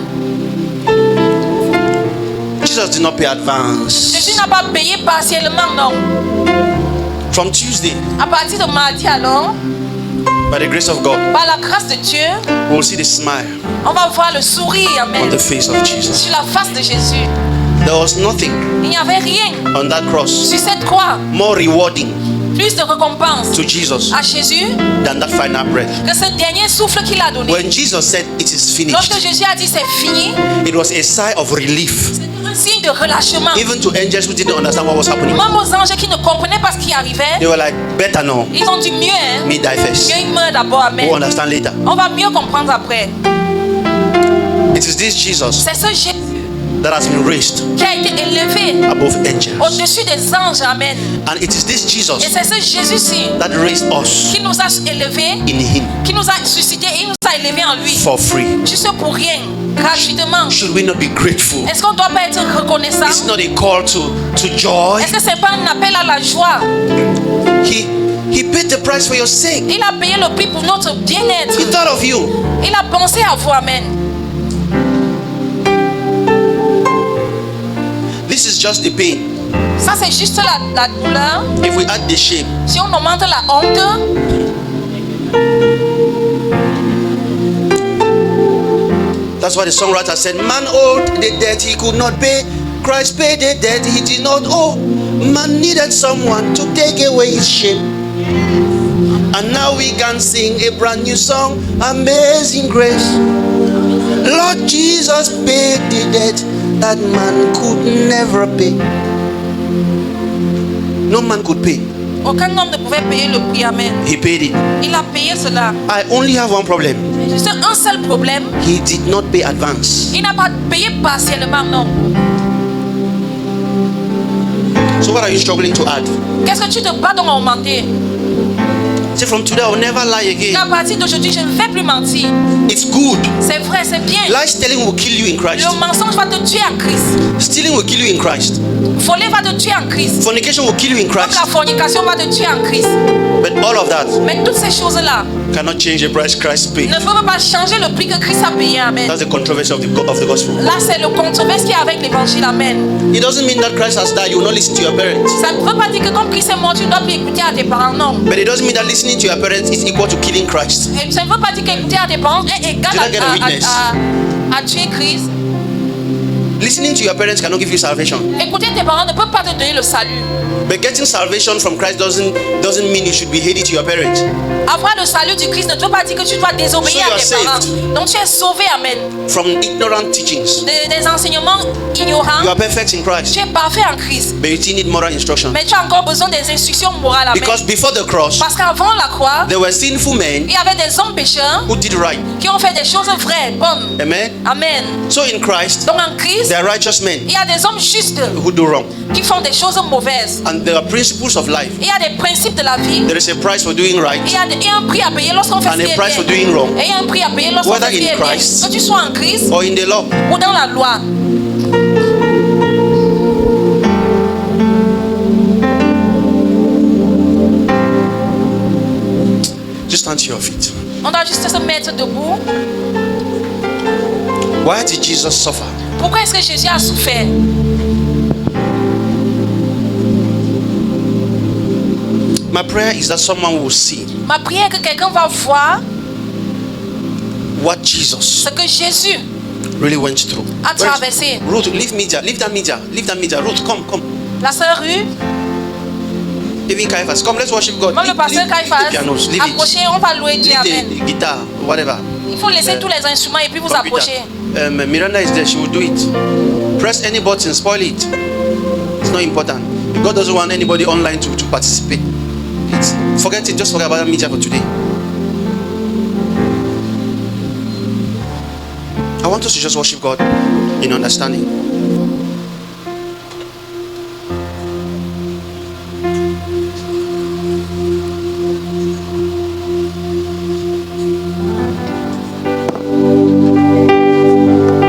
Jesus did not pay advance. Jésus n'a pas payé partiellement, non. From Tuesday, À partir de mardi alors, by the grace of God, par la grâce de Dieu, we will see the smile on va voir le sourire. on Amen. the face of Jesus. Sur la face de Jésus. There was nothing Il n'y avait rien on that cross sur cette croix more rewarding plus de récompense to Jesus à Jésus than that final breath. que ce dernier souffle qu'il a donné. When Jesus said it is Lorsque finished, Jésus a dit c'est fini, it was a sign of relief, c'était un signe de relâchement. even to angels who didn't understand what was happening. Même aux anges qui ne comprenaient pas ce qui arrivait, They were like, better now, ils ont dit mieux, hein. me die first. Mieux il meurt d'abord, amen. We'll understand later. On va mieux comprendre après. It is this Jesus C'est ce Jésus that has been raised qui a été élevé above angels. au-dessus des anges, amen. And it is this Et Jesus c'est ce Jésus-ci that raised us qui nous a élevés, in Him qui nous a suscités, il nous a élevés en lui. for free. Juste pour rien, gratuitement. Should we not be grateful? Est-ce qu'on ne doit pas être reconnaissant? It's not a call to joy. Est-ce que c'est pas un appel à la joie? He paid the price for your sake. Il a payé le prix pour notre bien-être. He thought of you. Il a pensé à vous, amen. This is just the pain. Ça, c'est juste la douleur. If we add the shame, Si on augmente la honte, that's why the songwriter said, man owed the debt he could not pay. Christ paid the debt he did not owe. Man needed someone to take away his shame. And now we can sing a brand new song, Amazing Grace. Lord Jesus paid the debt that man could never pay. No man could pay. aucun homme ne pouvait payer le prix, amen. He paid it. Il a payé cela. I only have one problem. Juste un seul problème, He did not pay advance. il n'a pas payé partiellement, non. So what are you struggling to add? Qu'est-ce que tu te bats donc à augmenter? Say from today I will never lie again. À partir d'aujourd'hui, je ne vais plus mentir. It's good. C'est vrai, c'est bien. Lies telling will kill you in Christ. Le mensonge va te tuer en Christ. Stealing will kill you in Christ. Voler va te tuer en Christ. Fornication will kill you in Comme Christ. la fornication va te tuer en Christ. But all of that Mais toutes ces choses-là cannot change the price Christ paid. ne peuvent pas changer le prix que Christ a payé, amen. That's the controversy of the gospel. Là, c'est le controverse qui est avec l'évangile, amen. It doesn't mean that Christ has died. You will not listen to your parents. Ça ne veut pas dire que comme Christ est mort, tu ne dois plus écouter à tes parents, non. But it doesn't mean that listening to your parents is equal to killing Christ. Et ça ne veut pas dire qu'écouter à tes parents est égal Did I get a witness? à tuer Christ. Listening to your parents cannot give you salvation. Écouter tes parents ne peut pas te donner le salut. But getting salvation from Christ doesn't mean you should be hated to your parents. Avoir le salut du Christ ne veut pas dire que tu dois désobéir So à you tes are parents. saved. Donc tu es sauvé, amen. From ignorant teachings. Des enseignements ignorants. You are perfect in Christ. Tu es parfait en Christ. But you still need moral instruction. Mais tu as encore besoin des instructions morales, amen. Because before the cross, Parce qu'avant la croix, there were sinful men il y avait des hommes pécheurs who did right. qui ont fait des choses vraies, bonnes. Amen. Amen. So in Christ, Donc en Christ, there are righteous men il y a des hommes justes who do wrong. qui font des choses mauvaises. And there are principles of life. Il y a des principes de la vie. There is a price for doing right. Il y a un prix à payer lorsqu'on fait And ce a qui est price for bien. doing wrong. Et il y a un prix à payer lorsqu'on Whether fait ce qui in est bien. Christ Que tu sois en Christ or in the law. ou dans la loi. Just stand to your feet. On doit juste se mettre debout. Why did Jesus suffer? Pourquoi est-ce que Jésus a souffert? My prayer is that someone will see Ma prière est que quelqu'un va voir what Jesus ce que Jésus really went through. a traversé. Ruth, leave media, leave that media, leave that media. Ruth, come. La sœur Rue, Even Caiaphas, come, let's worship God. même le pasteur Leave the Caiphas, pianos, leave it. approchez, on va louer Dieu, amen. Leave the guitar, whatever. Il faut laisser tous les instruments et puis vous approcher. Miranda is there, she will do it. Press any button, spoil it. It's not important. God doesn't want anybody online to participate. Forget it, just forget about media for today. I want us to just worship God in understanding.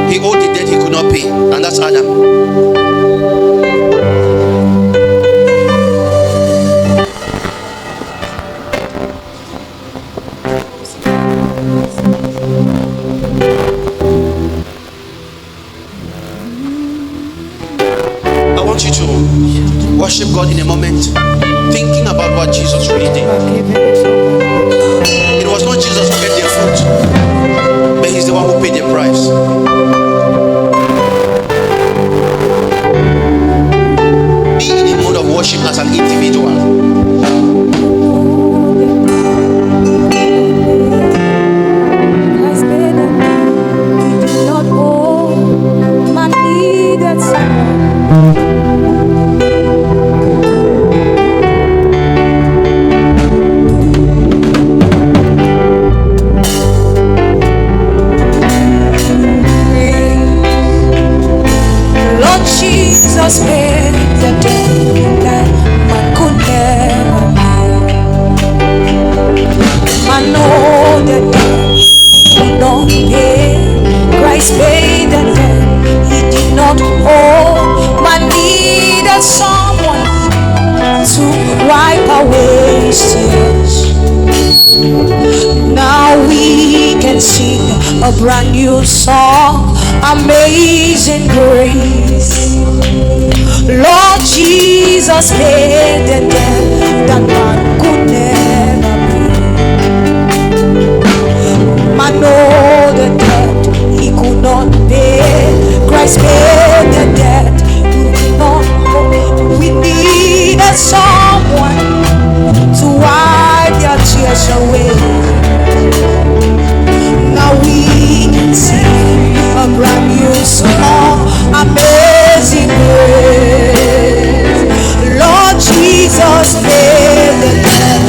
He owed the debt he could not pay, and that's Adam. I want you to worship God in a moment, thinking about what Jesus really did. It was not Jesus who ate their food, but he's the one who paid the price. Be in a mode of worship as an individual. Now we can sing a brand new song, Amazing Grace. Lord Jesus paid the debt that man could never pay. Man know the debt he could not pay. Christ paid the debt we did not owe. We needed someone to wipe their tears away. Now we can sing a brand new song, Amazing Grace. Lord Jesus paid the debt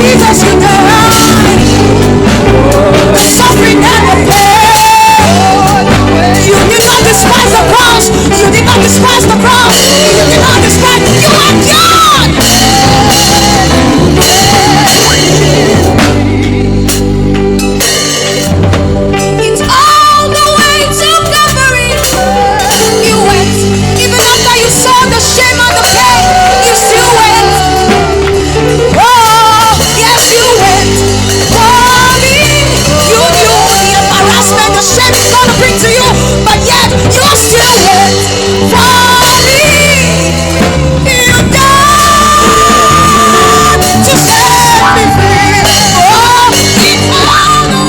Jesus, you died. The suffering and the pain. You did not despise the cross. You did not despise the cross. You did not despise. You are God. It's all the way to Calvary. You went, even after you saw the shame and the pain. You still went. Oh, yes, you went for me. You knew the embarrassment, the shame it's gonna bring to you, but yet you still went for me. You died to set me free. Oh, it's all the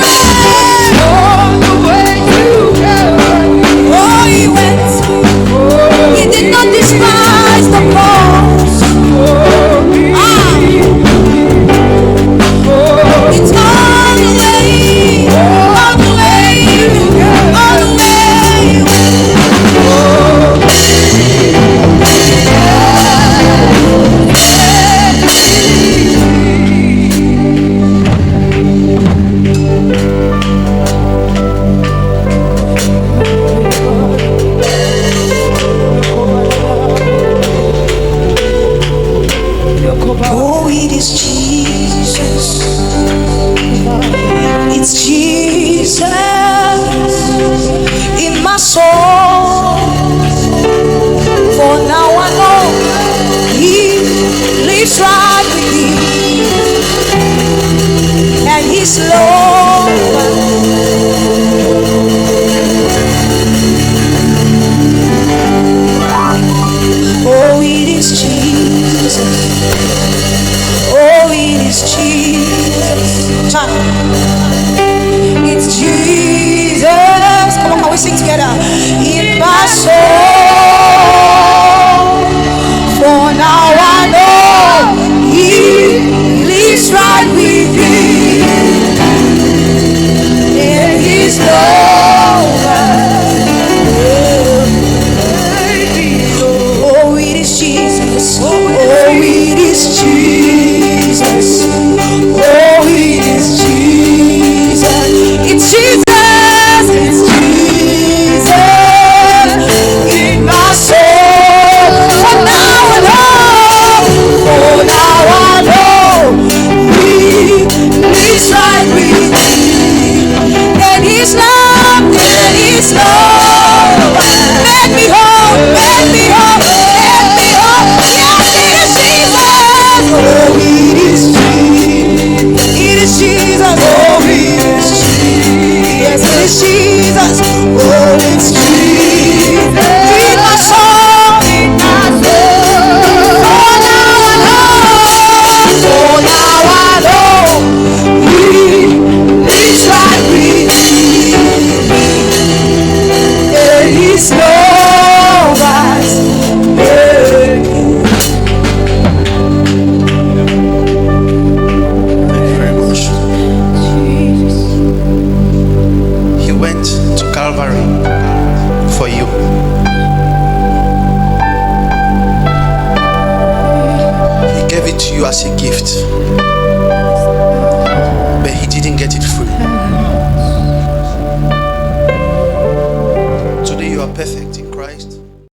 way to Calvary. Oh, he went. He did not despise the cross. It's all the way, all the way, all the Oh, it is Jesus. It's Jesus in my soul. For now I know He lives right with me, and His love. Oh, it is Jesus. Oh, it is Jesus. It's Jesus. Come on, can we sing together? In my soul. For now I know He lives right with me, and His love. Oh, it is Jesus. Oh, it is Jesus. Oh, it is Jesus. It's Jesus. It's Jesus in my soul. For now I know. For now I know He lives right with me, and His love, and His love made me whole, made me whole, made me whole. Yes, it is Jesus. Oh, it is Jesus. It is Jesus. Oh, it is Jesus. Yes, it is Jesus. Oh, it's Jesus. In my soul. In my soul. Oh, now I know. Oh, now I know. He lives right with me, and His love has made me. Thank you very much. He went to Calvary for you. He gave it to you as a gift, but He didn't get it